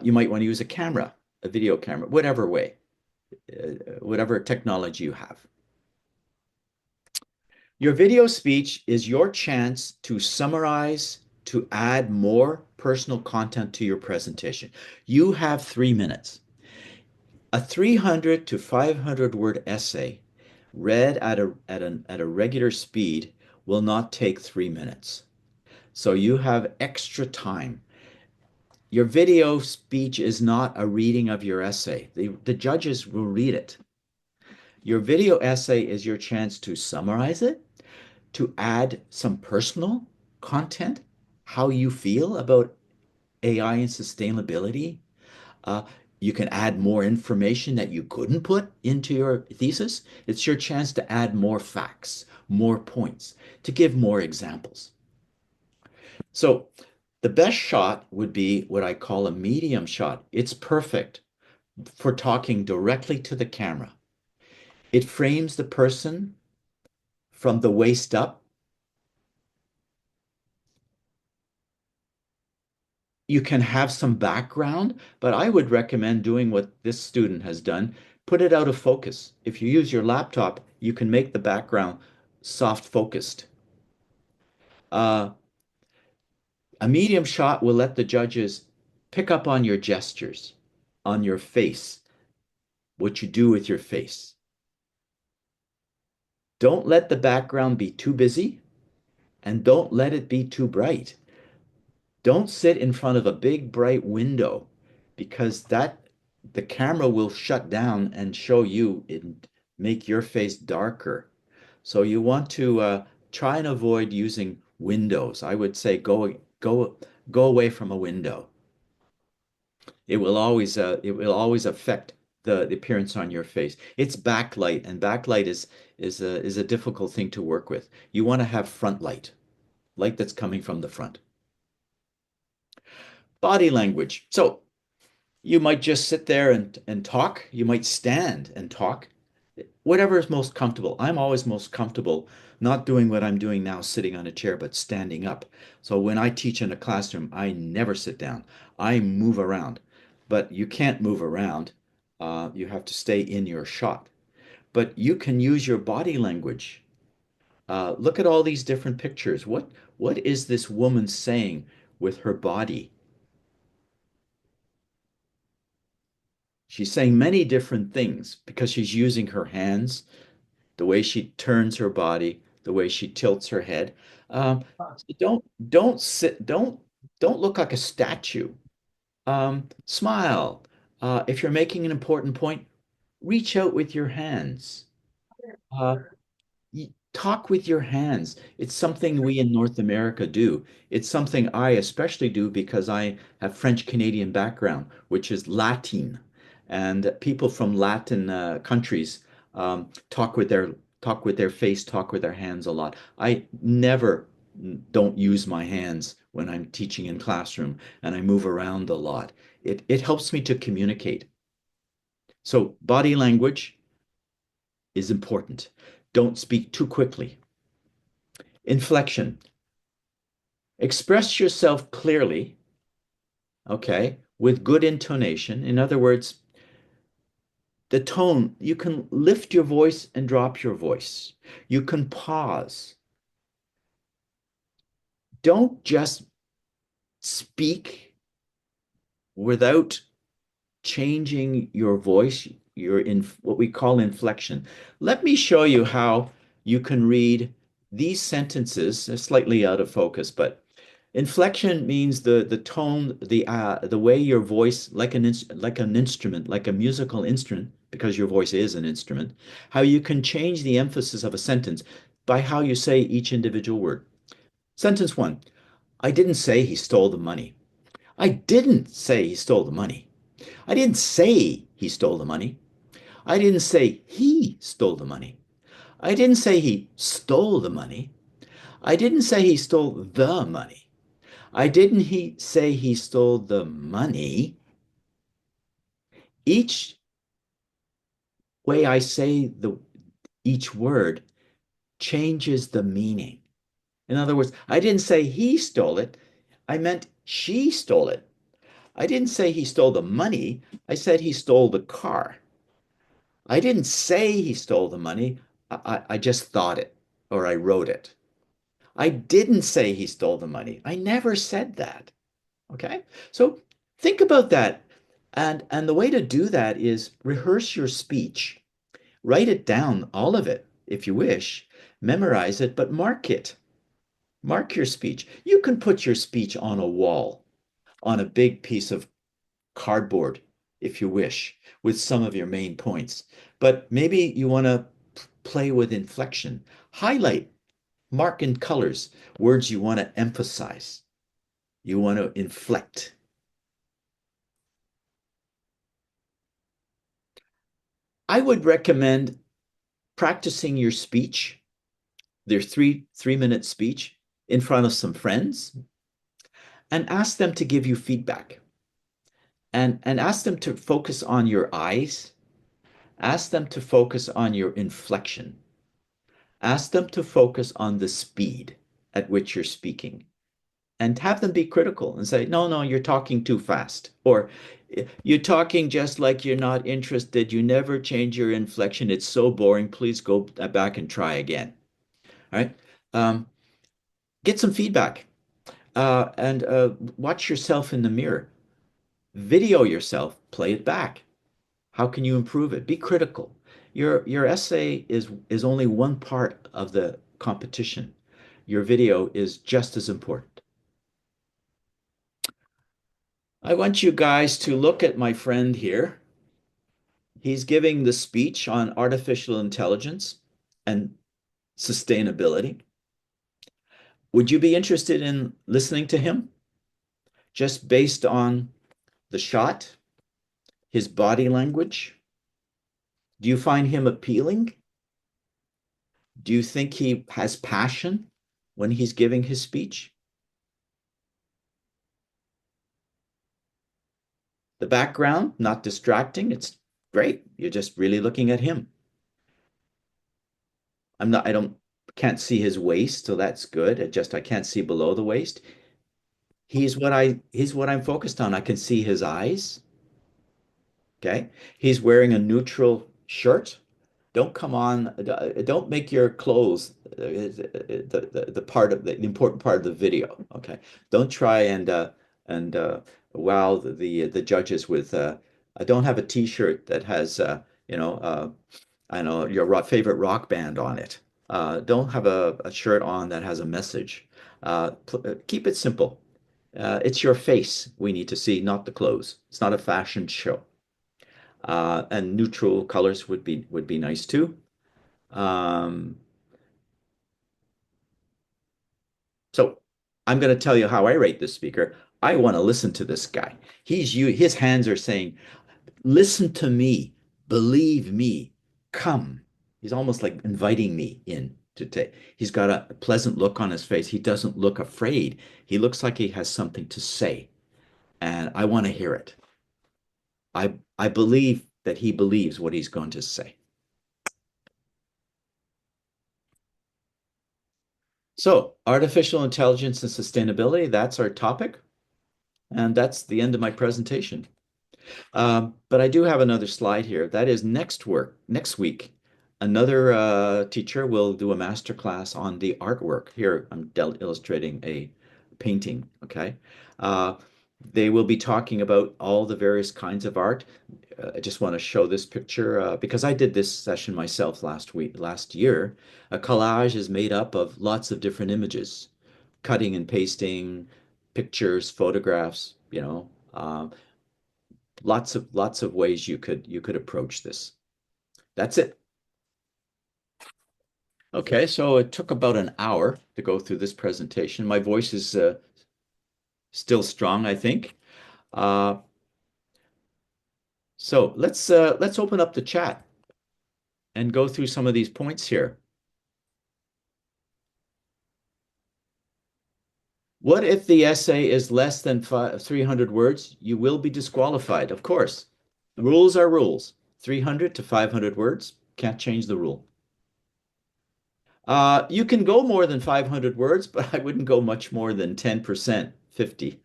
[SPEAKER 1] You might want to use a camera, a video camera, whatever way, whatever technology you have. Your video speech is your chance to summarize, to add more personal content to your presentation. You have 3 minutes. A 300 to 500 word essay read at a regular speed will not take 3 minutes. So you have extra time. Your video speech is not a reading of your essay. The judges will read it. Your video essay is your chance to summarize it, to add some personal content, how you feel about AI and sustainability. Uh, you can add more information that you couldn't put into your thesis. It's your chance to add more facts, more points, to give more examples. So the best shot would be what I call a medium shot. It's perfect for talking directly to the camera. It frames the person from the waist up. You can have some background, but I would recommend doing what this student has done. Put it out of focus. If you use your laptop, you can make the background soft focused. Uh, a medium shot will let the judges pick up on your gestures, on your face, what you do with your face. Don't let the background be too busy and don't let it be too bright. Don't sit in front of a big bright window because the camera will shut down and show you and make your face darker. So you want to try and avoid using windows. I would say go away from a window. It will always affect the appearance on your face. It's backlight, and backlight is a difficult thing to work with. You want to have front light, light that's coming from the front. Body language. So you might just sit there and talk. You might stand and talk. Whatever is most comfortable. I'm always most comfortable not doing what I'm doing now, sitting on a chair, but standing up. So when I teach in a classroom, I never sit down. I move around. But you can't move around. You have to stay in your shot. But you can use your body language. Look at all these different pictures. What is this woman saying with her body? She's saying many different things because she's using her hands, the way she turns her body, the way she tilts her head. So don't sit, don't look like a statue. Smile. If you're making an important point, reach out with your hands. Uh, Talk with your hands. It's something we in North America do. It's something I especially do because I have French Canadian background, which is Latin, and people from Latin countries talk with their face, talk with their hands a lot. I never don't use my hands when I'm teaching in classroom, and I move around a lot. It helps me to communicate. So body language is important. Don't speak too quickly. Inflection. Express yourself clearly, okay, with good intonation. In other words, the tone, you can lift your voice and drop your voice. You can pause. Don't just speak without changing your voice. You're in what we call inflection. Let me show you how you can read these sentences. They're slightly out of focus, but inflection means the tone, the way your voice, like an instrument, like a musical instrument, because your voice is an instrument, how you can change the emphasis of a sentence. by how you say each individual word. Sentence one, I didn't say he stole the money. I didn't say he stole the money. I didn't say he stole the money. I didn't say he stole the money. I didn't say he stole the money. I didn't say he stole the money. I didn't he say he stole the money. Each way I say the each word changes the meaning. In other words, I didn't say he stole it. I meant she stole it. I didn't say he stole the money. I said he stole the car. I didn't say he stole the money. I just thought it or I wrote it. I didn't say he stole the money. I never said that. Okay? So think about that. And the way to do that is rehearse your speech. Write it down, all of it, if you wish. Memorize it, but mark it. Mark your speech. You can put your speech on a wall, on a big piece of cardboard, if you wish, with some of your main points. But maybe you want to play with inflection. Highlight, mark in colors words you want to emphasize, you want to inflect. I would recommend practicing your speech, their three-minute speech, in front of some friends, and ask them to give you feedback. And ask them to focus on your eyes. Ask them to focus on your inflection. Ask them to focus on the speed at which you're speaking and have them be critical and say, no, no, you're talking too fast. Or you're talking just like you're not interested. You never change your inflection. It's so boring. Please go back and try again. All right. Um, get some feedback and watch yourself in the mirror. Video yourself, play it back. How can you improve it? Be critical. Your essay is only one part of the competition. Your video is just as important. I want you guys to look at my friend here. He's giving the speech on artificial intelligence and sustainability. Would you be interested in listening to him just based on the shot, his body language? Do you find him appealing? Do you think he has passion when he's giving his speech? The background, not distracting. It's great. You're just really looking at him. I don't, can't see his waist, so that's good. I can't see below the waist. He's what I'm focused on. I can see his eyes. Okay. He's wearing a neutral shirt. Don't come on, don't make your clothes the part of the important part of the video. Okay. Don't try and wow the judges with I don't have a t-shirt that has you know I know your favorite rock band on it. Don't have a shirt on that has a message. Keep it simple. It's your face we need to see, not the clothes. It's not a fashion show. And neutral colors would be nice too. Um, so I'm going to tell you how I rate this speaker. I want to listen to this guy. His hands are saying, listen to me, believe me, come. He's almost like inviting me in to take. He's got a pleasant look on his face. He doesn't look afraid. He looks like he has something to say, and I want to hear it. I believe that he believes what he's going to say. So, artificial intelligence and sustainability, that's our topic, and that's the end of my presentation. But I do have another slide here. That is next week. Another teacher will do a master class on the artwork. Here, I'm illustrating a painting, okay? Uh, they will be talking about all the various kinds of art. I just want to show this picture because I did this session myself last year. A collage is made up of lots of different images, cutting and pasting, pictures, photographs, lots of ways you could approach this. That's it. Okay, so it took about an hour to go through this presentation. My voice is still strong, I think. Uh, so let's open up the chat and go through some of these points here. What if the essay is less than 300 words? You will be disqualified, of course. The rules are rules. 300 to 500 words, can't change the rule. You can go more than 500 words, but I wouldn't go much more than 10%, 50.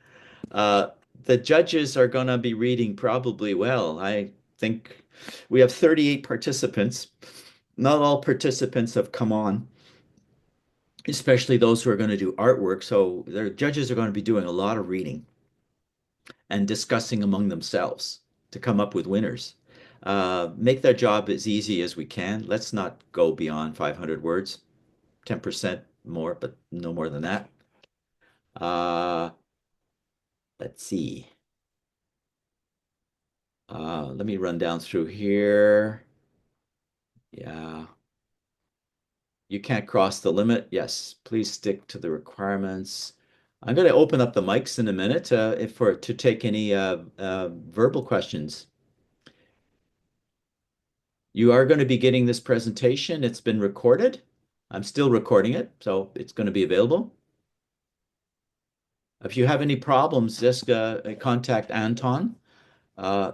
[SPEAKER 1] Uh, the judges are going to be reading probably well. I think we have 38 participants. Not all participants have come on, especially those who are going to do artwork. So their judges are going to be doing a lot of reading and discussing among themselves to come up with winners. Make their job as easy as we can. Let's not go beyond 500 words, 10% more, but no more than that. Uh, let's see. Let me run down through here. Yeah. You can't cross the limit. Yes, please stick to the requirements. I'm going to open up the mics in a minute if for to take any verbal questions. You are going to be getting this presentation. It's been recorded. I'm still recording it, so it's going to be available. If you have any problems, just contact Anton. Uh,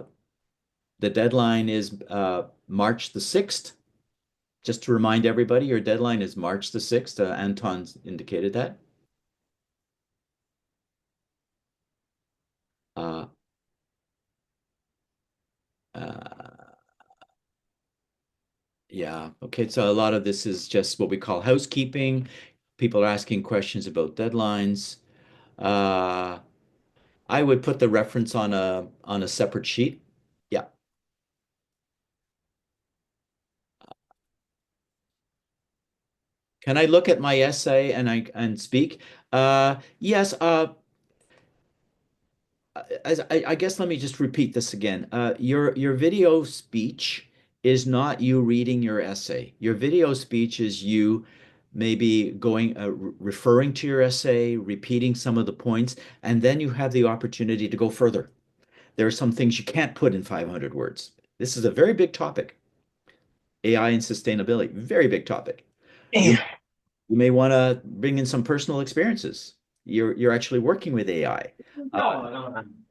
[SPEAKER 1] the deadline is March the 6th. Just to remind everybody, your deadline is March the 6th. Anton's indicated that. Uh, uh, yeah, okay, so a lot of this is just what we call housekeeping. People are asking questions about deadlines. Uh, I would put the reference on a separate sheet. Yeah. Can I look at my essay and I speak? Yes, I guess let me just repeat this again. Your video speech is not you reading your essay. Your video speech is you maybe going referring to your essay, repeating some of the points, and then you have the opportunity to go further. There are some things you can't put in 500 words. This is a very big topic, AI and sustainability, very big topic. You you may want to bring in some personal experiences. You're actually working with AI.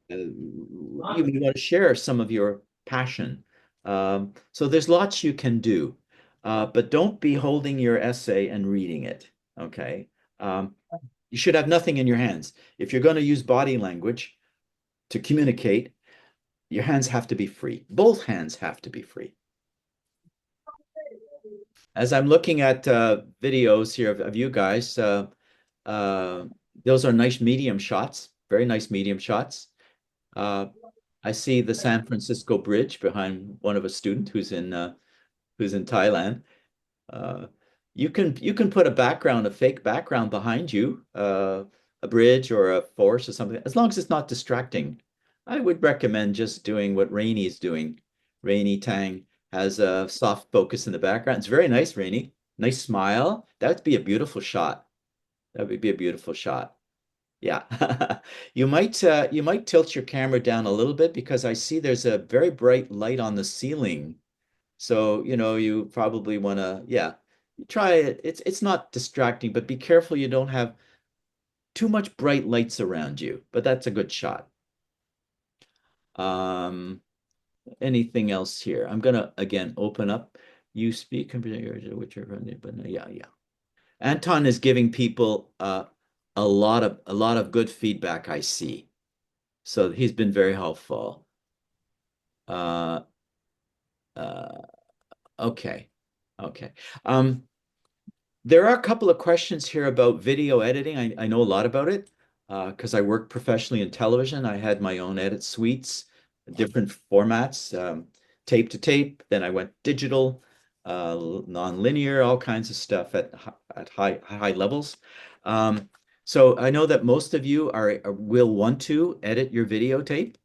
[SPEAKER 1] You may want to share some of your passion. So there's lots you can do, but don't be holding your essay and reading it. Okay. Um, you should have nothing in your hands. If you're going to use body language to communicate, your hands have to be free. Both hands have to be free. As I'm looking at videos here of you guys, uh, those are nice medium shots, very nice medium shots. Uh, I see the San Francisco Bridge behind one of a student who's in Thailand. Uh, you can put a background, a fake background behind you, a bridge or a forest or something, as long as it's not distracting. I would recommend just doing what Rainy is doing. Rainy Tang has a soft focus in the background. It's very nice, Rainy. Nice smile. That would be a beautiful shot. That would be a beautiful shot. Yeah. You might tilt your camera down a little bit because I see there's a very bright light on the ceiling. So, you probably want to, yeah, try it. It's not distracting, but be careful you don't have too much bright lights around you. But that's a good shot. Um, anything else here? I'm gonna again open up. You speak computer, which are but yeah, yeah. Anton is giving people a lot of good feedback I see. So he's been very helpful. Uh, uh, okay. Okay. Um, there are a couple of questions here about video editing. I know a lot about it because I worked professionally in television. I had my own edit suites, different formats, tape to tape. Then I went digital, non-linear, all kinds of stuff at high levels. Um, so I know that most of you will want to edit your videotape.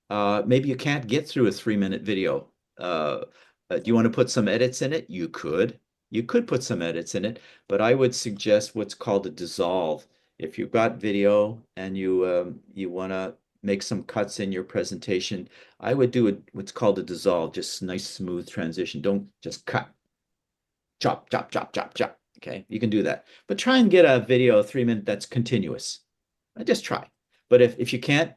[SPEAKER 1] Maybe you can't get through a 3-minute video. Do you want to put some edits in it? You could. You could put some edits in it, but I would suggest what's called a dissolve. If you've got video and you want to make some cuts in your presentation, I would do what's called a dissolve, just nice smooth transition. Don't just cut, chop, chop, chop, chop, chop. Okay, you can do that, but try and get a video 3 minute that's continuous. Just try. But if you can't,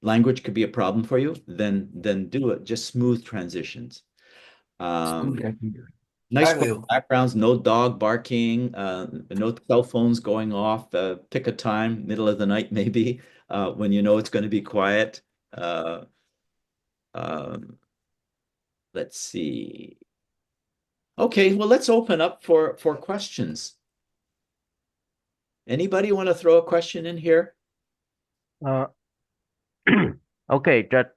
[SPEAKER 1] language could be a problem for you, then do it. Just smooth transitions. Um, Nice
[SPEAKER 3] I
[SPEAKER 1] quiet
[SPEAKER 3] will.
[SPEAKER 1] backgrounds, no dog barking, no cell phones going off. Pick a time, middle of the night maybe, when you know it's going to be quiet. Uh, um, let's see. Okay, well, let's open up for questions. Anybody want to throw a question in here?
[SPEAKER 2] Uh, okay, that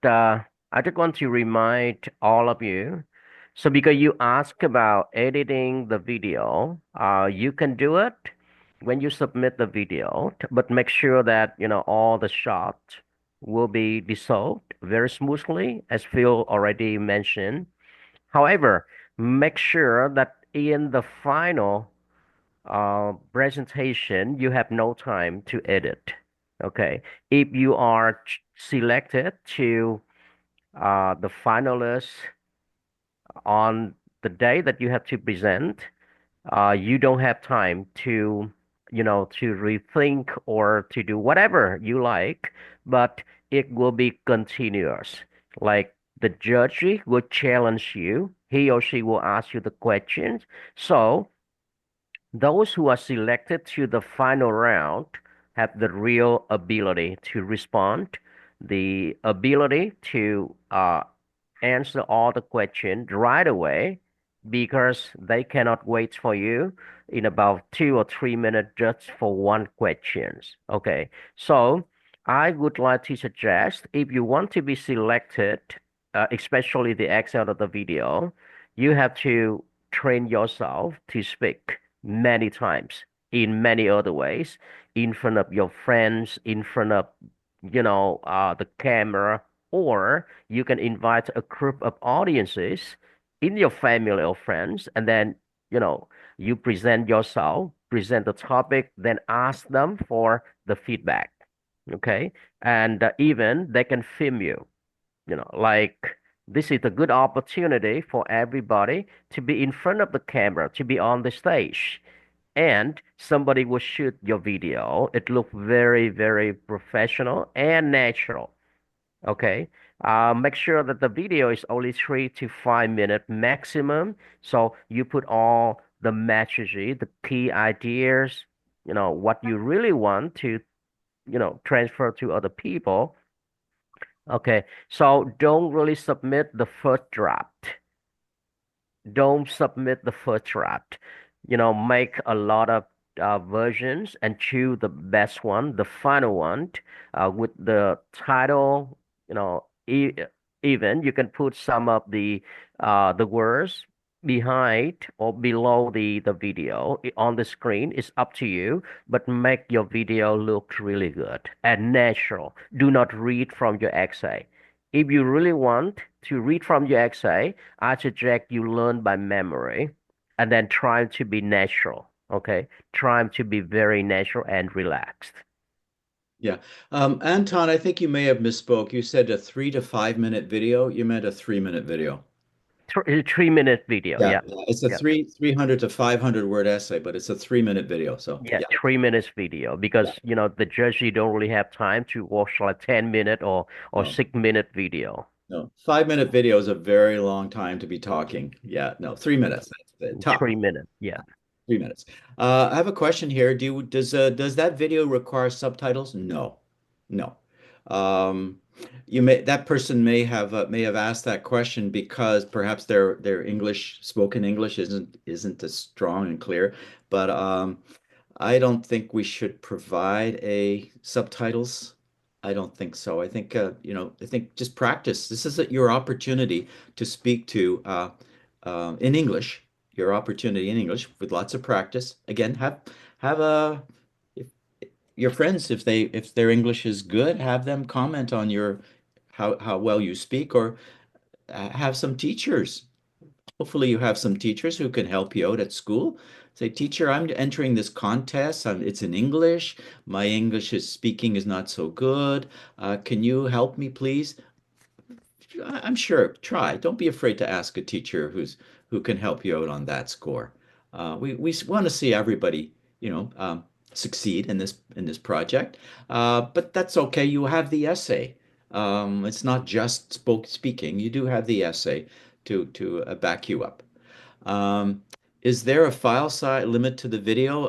[SPEAKER 2] I just want to remind all of you. So because you asked about editing the video, you can do it when you submit the video, but make sure that all the shots will be dissolved very smoothly, as Phil already mentioned. However, make sure that in the final presentation, you have no time to edit. Okay. If you are selected to the finalists on the day that you have to present, you don't have time to rethink or to do whatever you like, but it will be continuous. Like the judge will challenge you, he or she will ask you the questions. So those who are selected to the final round have the real ability to respond, the ability to answer all the questions right away because they cannot wait for you in about 2 or 3 minutes just for one questions. Okay, so I would like to suggest if you want to be selected, especially the Excel of the video, you have to train yourself to speak many times in many other ways, in front of your friends, in front of the camera, or you can invite a group of audiences in your family or friends, and then you know you present yourself, present the topic, then ask them for the feedback. Okay, and even they can film you. Like this is a good opportunity for everybody to be in front of the camera, to be on the stage, and somebody will shoot your video. It look very, very professional and natural. Okay. Make sure that the video is only 3 to 5 minutes maximum. So you put all the messages, the key ideas, what you really want to, transfer to other people. Okay. So don't really submit the first draft. Don't submit the first draft. Make a lot of versions and choose the best one, the final one, with the title. Even you can put some of the words behind or below the video on the screen. It's up to you, but make your video look really good and natural. Do not read from your essay. If you really want to read from your essay, I suggest you learn by memory and then try to be natural. Okay. Try to be very natural and relaxed.
[SPEAKER 1] Yeah. Anton, I think you may have misspoke. You said a 3 to 5 minute video. You meant a 3 minute video.
[SPEAKER 2] 3 minute video.
[SPEAKER 1] Yeah,
[SPEAKER 2] Yeah.
[SPEAKER 1] yeah. It's a
[SPEAKER 2] Yeah.
[SPEAKER 1] 300 to 500 word essay, but it's a 3 minute video. So
[SPEAKER 2] Yeah.
[SPEAKER 1] yeah,
[SPEAKER 2] 3 minutes video
[SPEAKER 1] yeah.
[SPEAKER 2] because, the judge, you don't really have time to watch like 10 minute or
[SPEAKER 1] No,
[SPEAKER 2] 6 minute video.
[SPEAKER 1] no. 5 minute video is a very long time to be talking. Yeah, no, 3 minutes. That's the top.
[SPEAKER 2] 3 minutes. Yeah.
[SPEAKER 1] 3 minutes. I have a question here. Does that video require subtitles? No, no. Um, that person may have asked that question because perhaps their English spoken English isn't as strong and clear. But I don't think we should provide a subtitles. I don't think so. I think I think just practice. This is your opportunity to speak to in English. Your opportunity in English with lots of practice. Again, have a if your friends if their English is good, have them comment on your how well you speak or have some teachers. Hopefully you have some teachers who can help you out at school. Say, teacher, I'm entering this contest. It's in English. My English is speaking is not so good. Can you help me, please? I'm sure. Try. Don't be afraid to ask a teacher who can help you out on that score. We want to see everybody, you know, succeed in this project. But that's okay. You have the essay. It's not just speaking. You do have the essay to back you up. Um, is there a file size limit to the video?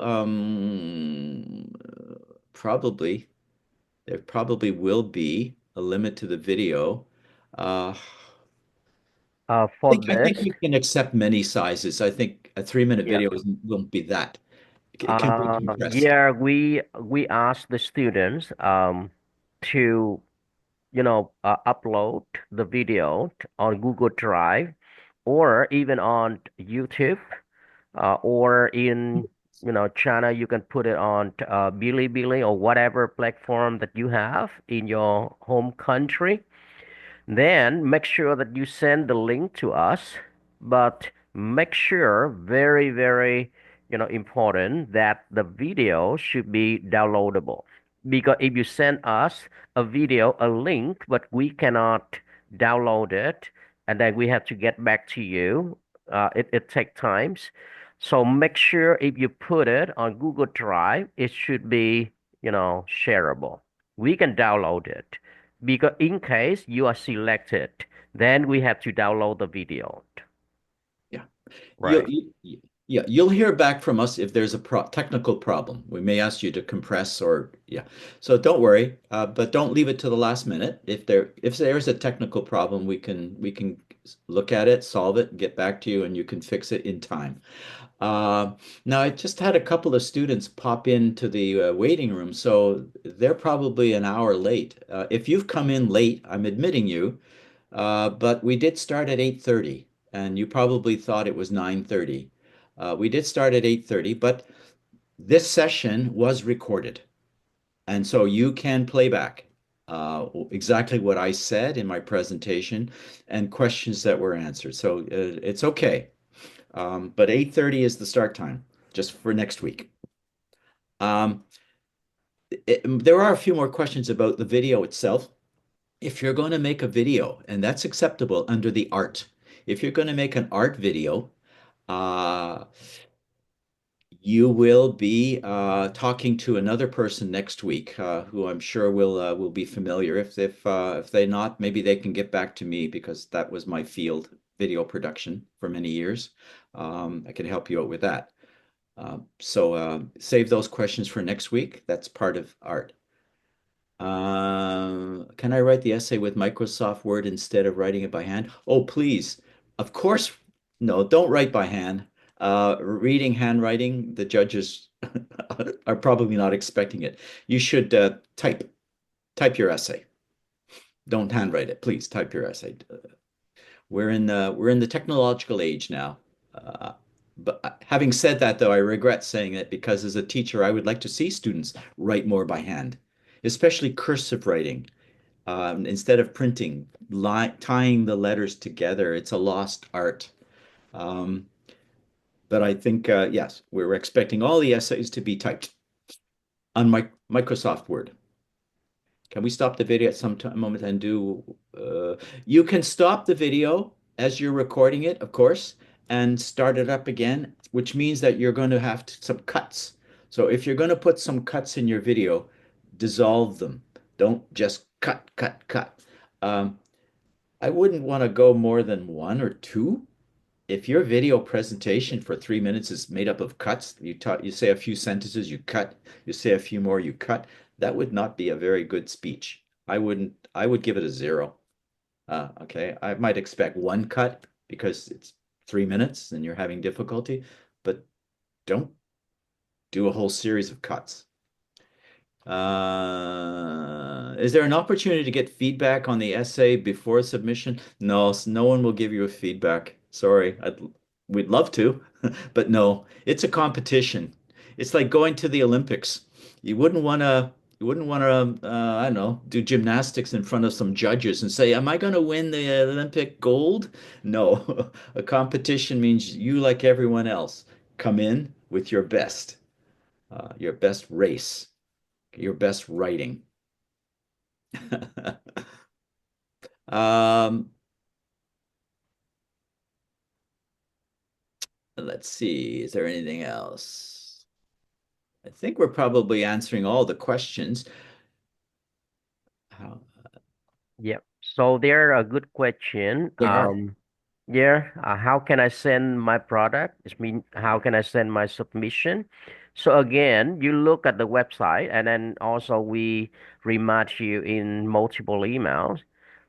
[SPEAKER 1] Probably. There probably will be a limit to the video.
[SPEAKER 2] For
[SPEAKER 1] I think
[SPEAKER 2] this,
[SPEAKER 1] we can accept many sizes. I think a 3 minute
[SPEAKER 2] yeah.
[SPEAKER 1] video won't be that. It can be compressed.
[SPEAKER 2] Yeah, we asked the students to upload the video on Google Drive or even on YouTube or in China you can put it on Bilibili or whatever platform that you have in your home country. Then make sure that you send the link to us, but make sure, very, very, important that the video should be downloadable. Because if you send us a video, a link, but we cannot download it, and then we have to get back to you, it takes times. So make sure if you put it on Google Drive, it should be, shareable. We can download it. Because in case you are selected, then we have to download the video.
[SPEAKER 1] Yeah. You'll,
[SPEAKER 2] Right.
[SPEAKER 1] yeah, you'll hear back from us if there's a technical problem. We may ask you to compress or yeah. So don't worry, but don't leave it to the last minute. If there is a technical problem, we can look at it, solve it, get back to you, and you can fix it in time. Uh, Now, I just had a couple of students pop into the waiting room, so they're probably an hour late. If you've come in late, I'm admitting you, but we did start at 8:30, and you probably thought it was 9:30. We did start at 8:30, but this session was recorded, and so you can play back exactly what I said in my presentation and questions that were answered. So it's okay. But 8:30 is the start time, just for next week. Um, there are a few more questions about the video itself. If you're going to make a video, and that's acceptable under the art, if you're going to make an art video, uh, you will be talking to another person next week, who I'm sure will be familiar. If they not, maybe they can get back to me because that was my field, video production for many years. I can help you out with that. So save those questions for next week. That's part of art. Can I write the essay with Microsoft Word instead of writing it by hand? Oh, please. Of course, no, don't write by hand. Reading handwriting, the judges are probably not expecting it. You should type your essay. Don't handwrite it, please. Type your essay. We're in the technological age now. Uh, but having said that, though, I regret saying it because as a teacher, I would like to see students write more by hand, especially cursive writing. Instead of printing, tying the letters together, it's a lost art. Um, but I think, yes, we're expecting all the essays to be typed on Microsoft Word. Can we stop the video at some moment and do? You can stop the video as you're recording it, of course, and start it up again, which means that you're going to have some cuts. So if you're going to put some cuts in your video, dissolve them. Don't just cut, cut, cut. Um, I wouldn't want to go more than one or two. If your video presentation for 3 minutes is made up of cuts, you say a few sentences, you cut, you say a few more, you cut, that would not be a very good speech. I would give it a zero. Okay, I might expect one cut because it's 3 minutes and you're having difficulty, but don't do a whole series of cuts. Is there an opportunity to get feedback on the essay before submission? No, no one will give you a feedback. Sorry, we'd love to, but no, it's a competition. It's like going to the Olympics. You wouldn't want to. You wouldn't want to, I don't know, do gymnastics in front of some judges and say, "Am I going to win the Olympic gold?" No, a competition means you, like everyone else, come in with your best race, your best writing. Um, let's see. Is there anything else? I think we're probably answering all the questions. How,
[SPEAKER 2] Yep. So there a good question.
[SPEAKER 1] there are.
[SPEAKER 2] Yeah, how can I send my product? It mean how can I send my submission? So again, you look at the website and then also we remind you in multiple emails.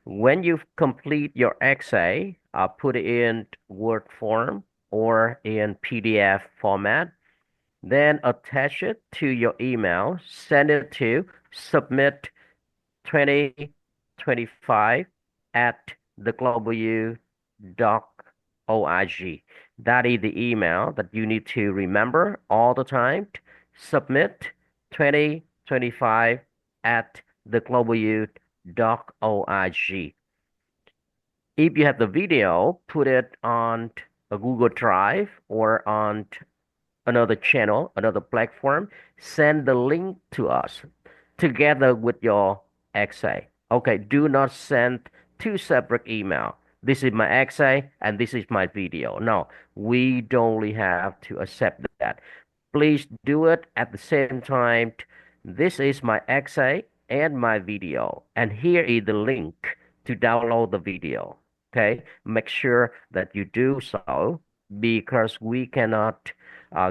[SPEAKER 2] When you complete your essay, put it in Word form or in PDF format, then attach it to your email, send it to submit 2025 at theglobalu.org. That is the email that you need to remember all the time. Submit 2025 at theglobalu.org. If you have the video, put it on a Google Drive or on another channel, another platform, send the link to us together with your XA. Okay, do not send two separate email. This is my XA and this is my video. No, we don't really have to accept that. Please do it at the same time. This is my XA and my video, and here is the link to download the video. Okay, make sure that you do so because we cannot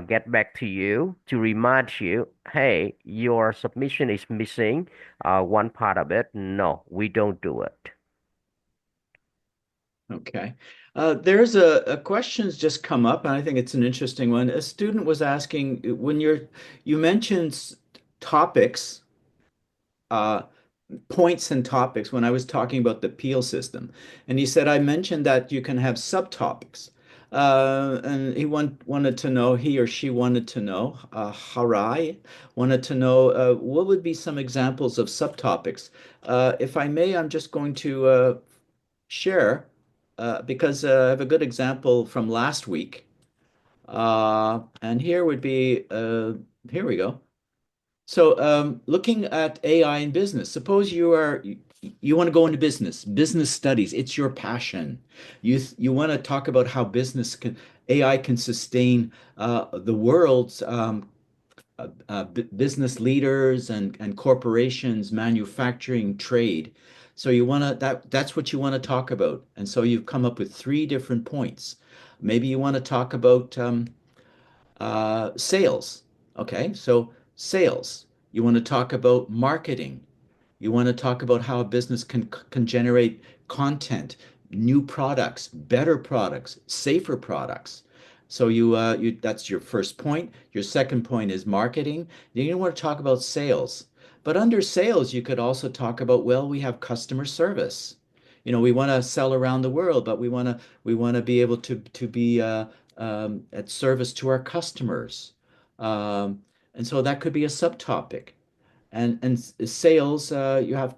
[SPEAKER 2] get back to you to remind you, hey, your submission is missing one part of it. No, we don't do it.
[SPEAKER 1] Okay. There's a question's just come up, and I think it's an interesting one. A student was asking you mentioned topics, uh, points and topics when I was talking about the Peel system. And he said, I mentioned that you can have subtopics. And wanted to know, he or she wanted to know, Harai wanted to know what would be some examples of subtopics. If I may, I'm just going to share because I have a good example from last week. And here would be, here we go. So, looking at AI in business, suppose you want to go into business studies. It's your passion. You want to talk about how AI can sustain the world's business leaders and corporations, manufacturing, trade. So you want to that's what you want to talk about. And so you've come up with three different points. Maybe you want to talk about sales. Okay, so sales. You want to talk about marketing. You want to talk about how a business can generate content, new products, better products, safer products. So you that's your first point. Your second point is marketing. Then you want to talk about sales. But under sales, you could also talk about, well, we have customer service. We want to sell around the world, but we want to be able to be at service to our customers. And so that could be a subtopic. And sales, you have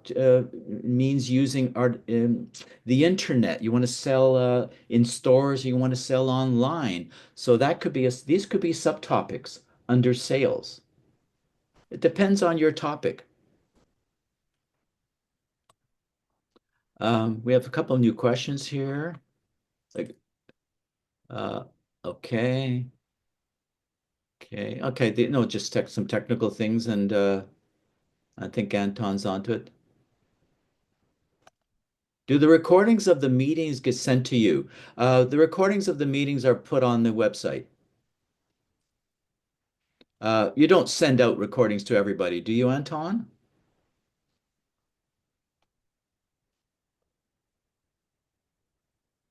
[SPEAKER 1] means using the internet. You want to sell in stores, you want to sell online. So these could be subtopics under sales. It depends on your topic. We have a couple of new questions here. Like, uh, okay, okay. No, just some technical things, and I think Anton's onto it. Do the recordings of the meetings get sent to you? The recordings of the meetings are put on the website. You don't send out recordings to everybody, do you, Anton?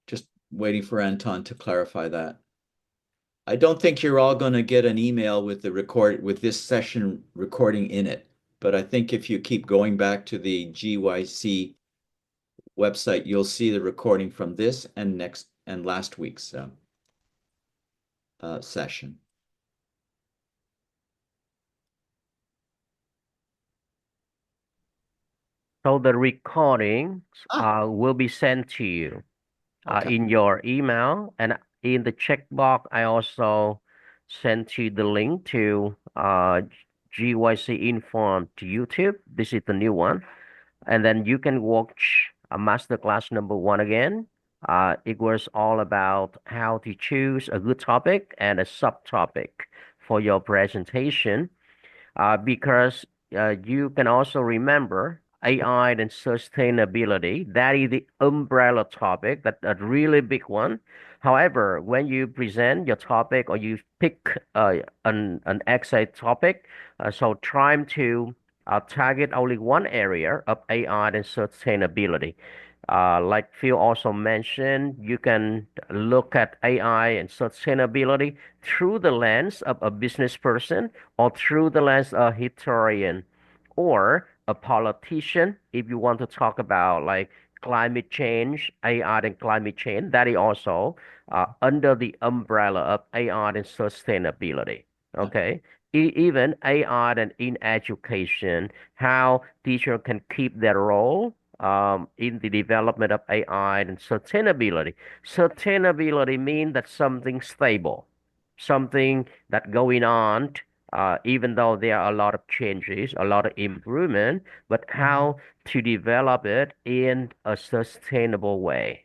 [SPEAKER 1] Just waiting for Anton to clarify that. I don't think you're all going to get an email with with this session recording in it, but I think if you keep going back to the GYC website, you'll see the recording from this and next and last week's session.
[SPEAKER 2] So the recordings
[SPEAKER 1] Ah,
[SPEAKER 2] will be sent to you
[SPEAKER 1] okay.
[SPEAKER 2] in your email, and in the checkbox, I also sent you the link to GYC Inform to YouTube. This is the new one, and then you can watch masterclass number one again. It was all about how to choose a good topic and a subtopic for your presentation, because you can also remember AI and sustainability. That is the umbrella topic, that a really big one. However, when you present your topic or you pick an exact topic, so try to target only one area of AI and sustainability. Like Phil also mentioned, you can look at AI and sustainability through the lens of a business person or through the lens of a historian or a politician. If you want to talk about like climate change, AI and climate change, that is also under the umbrella of AI and sustainability.
[SPEAKER 1] Yeah.
[SPEAKER 2] Okay. Even AI and in education, how teacher can keep their role in the development of AI and sustainability. Sustainability means that something stable, something that going on, even though there are a lot of changes, a lot of improvement, but how to develop it in a sustainable way.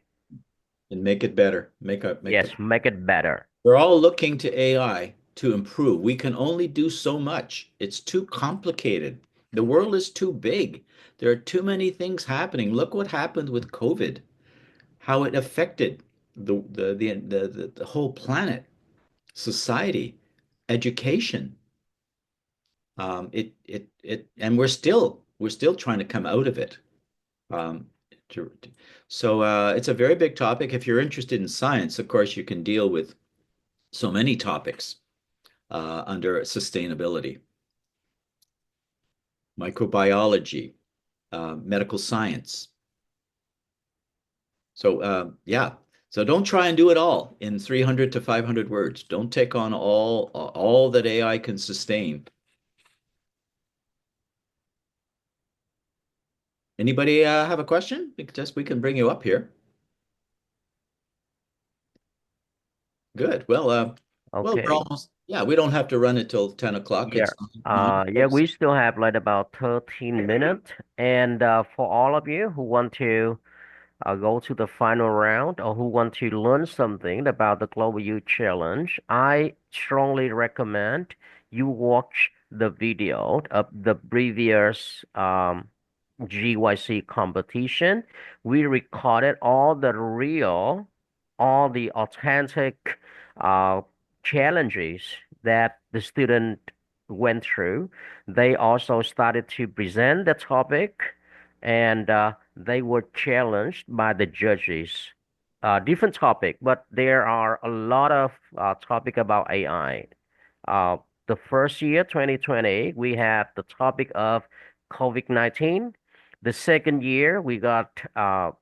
[SPEAKER 1] And make it better. Make the
[SPEAKER 2] Yes, make it better.
[SPEAKER 1] We're all looking to AI to improve. We can only do so much. It's too complicated. The world is too big. There are too many things happening. Look what happened with COVID, how it affected the whole planet, society, education. And we're still trying to come out of it. Um, to, it's a very big topic. If you're interested in science, of course, you can deal with so many topics under sustainability, microbiology, medical science. Yeah. So don't try and do it all in 300 to 500 words. Don't take on all that AI can sustain. Anybody have a question? We can bring you up here. Good. Well, we're
[SPEAKER 2] Okay.
[SPEAKER 1] almost, yeah, we don't have to run it till 10 o'clock.
[SPEAKER 2] Yeah.
[SPEAKER 1] It's nine
[SPEAKER 2] Yeah,
[SPEAKER 1] oh
[SPEAKER 2] we
[SPEAKER 1] six.
[SPEAKER 2] still have like about 13 minutes. And for all of you who want to go to the final round or who want to learn something about the Global Youth Challenge, I strongly recommend you watch the video of the previous GYC competition. We recorded all the authentic uh, challenges that the student went through. They also started to present the topic, and they were challenged by the judges. Different topic, but there are a lot of topic about AI. Uh, the first year, 2020, we had the topic of COVID-19. The second year, we got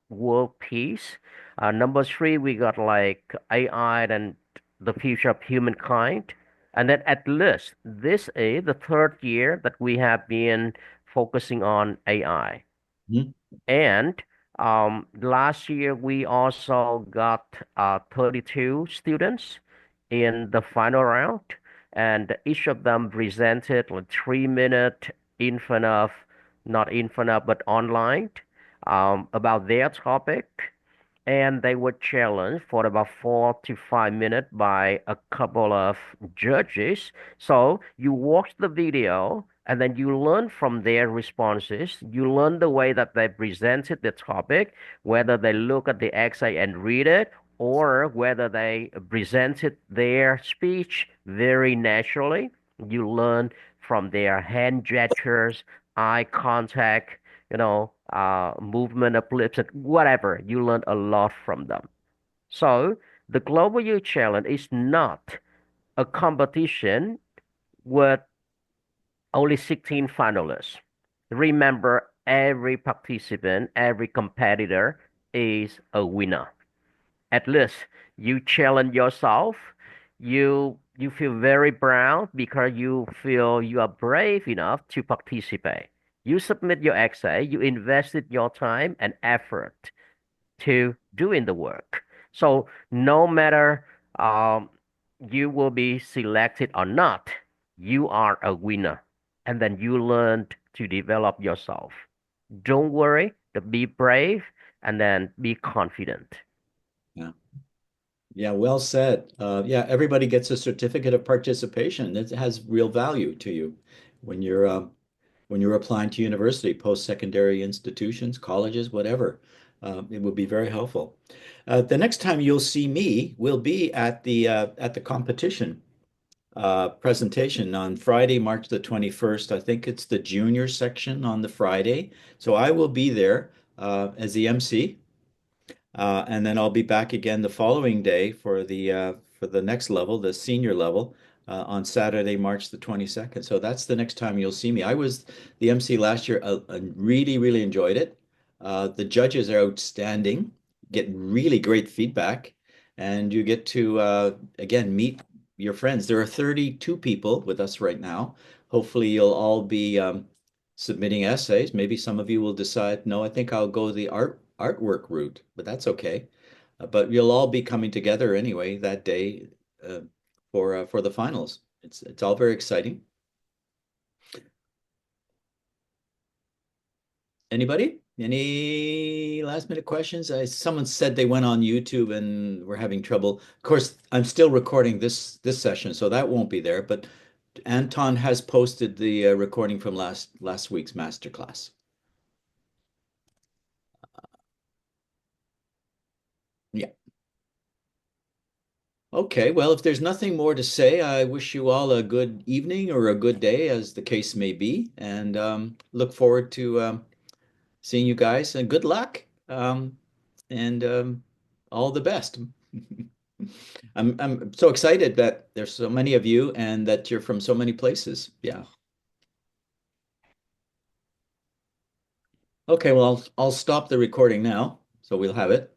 [SPEAKER 2] world peace. Number three, we got like AI and the future of humankind. And then at least this is the third year that we have been focusing on AI.
[SPEAKER 1] Mhm.
[SPEAKER 2] And last year, we also got 32 students in the final round, and each of them presented like 3 minute infinite, not infinite, but online, about their topic, and they were challenged for about 4 to 5 minutes by a couple of judges. So you watch the video and then you learn from their responses. You learn the way that they presented the topic, whether they look at the essay and read it, or whether they presented their speech very naturally. You learn from their hand gestures, eye contact, movement of lips, and whatever. You learn a lot from them. So the Global Youth Challenge is not a competition with only 16 finalists. Remember, every participant, every competitor is a winner. At least you challenge yourself. You feel very proud because you feel you are brave enough to participate. You submit your essay, you invested your time and effort to doing the work. So no matter um, you will be selected or not, you are a winner. And then you learned to develop yourself. Don't worry, be brave, and then be confident.
[SPEAKER 1] Yeah. Yeah, well said. Yeah, everybody gets a certificate of participation. It has real value to you when you're applying to university, post-secondary institutions, colleges, whatever. It would be very helpful. The next time you'll see me will be at the competition presentation on Friday, March the 21st. I think it's the junior section on the Friday. So I will be there as the MC. And then I'll be back again the following day for the next level, the senior level, on Saturday, March the 22nd. So that's the next time you'll see me. I was the MC last year. I really, really enjoyed it. The judges are outstanding, get really great feedback, and you get to again meet your friends. There are 32 people with us right now. Hopefully, you'll all be submitting essays. Maybe some of you will decide, no, I think I'll go the artwork route, but that's okay. But you'll all be coming together anyway that day uh, for the finals. It's all very exciting. Anybody? Any last minute questions? Someone said they went on YouTube and were having trouble. Of course, I'm still recording this session, so that won't be there. But Anton has posted the recording from last week's masterclass. Yeah. Okay, well, if there's nothing more to say, I wish you all a good evening or a good day, as the case may be, and look forward to seeing you guys. And good luck, and all the best. I'm so excited that there's so many of you and that you're from so many places. Yeah. Okay, well, I'll stop the recording now, so we'll have it.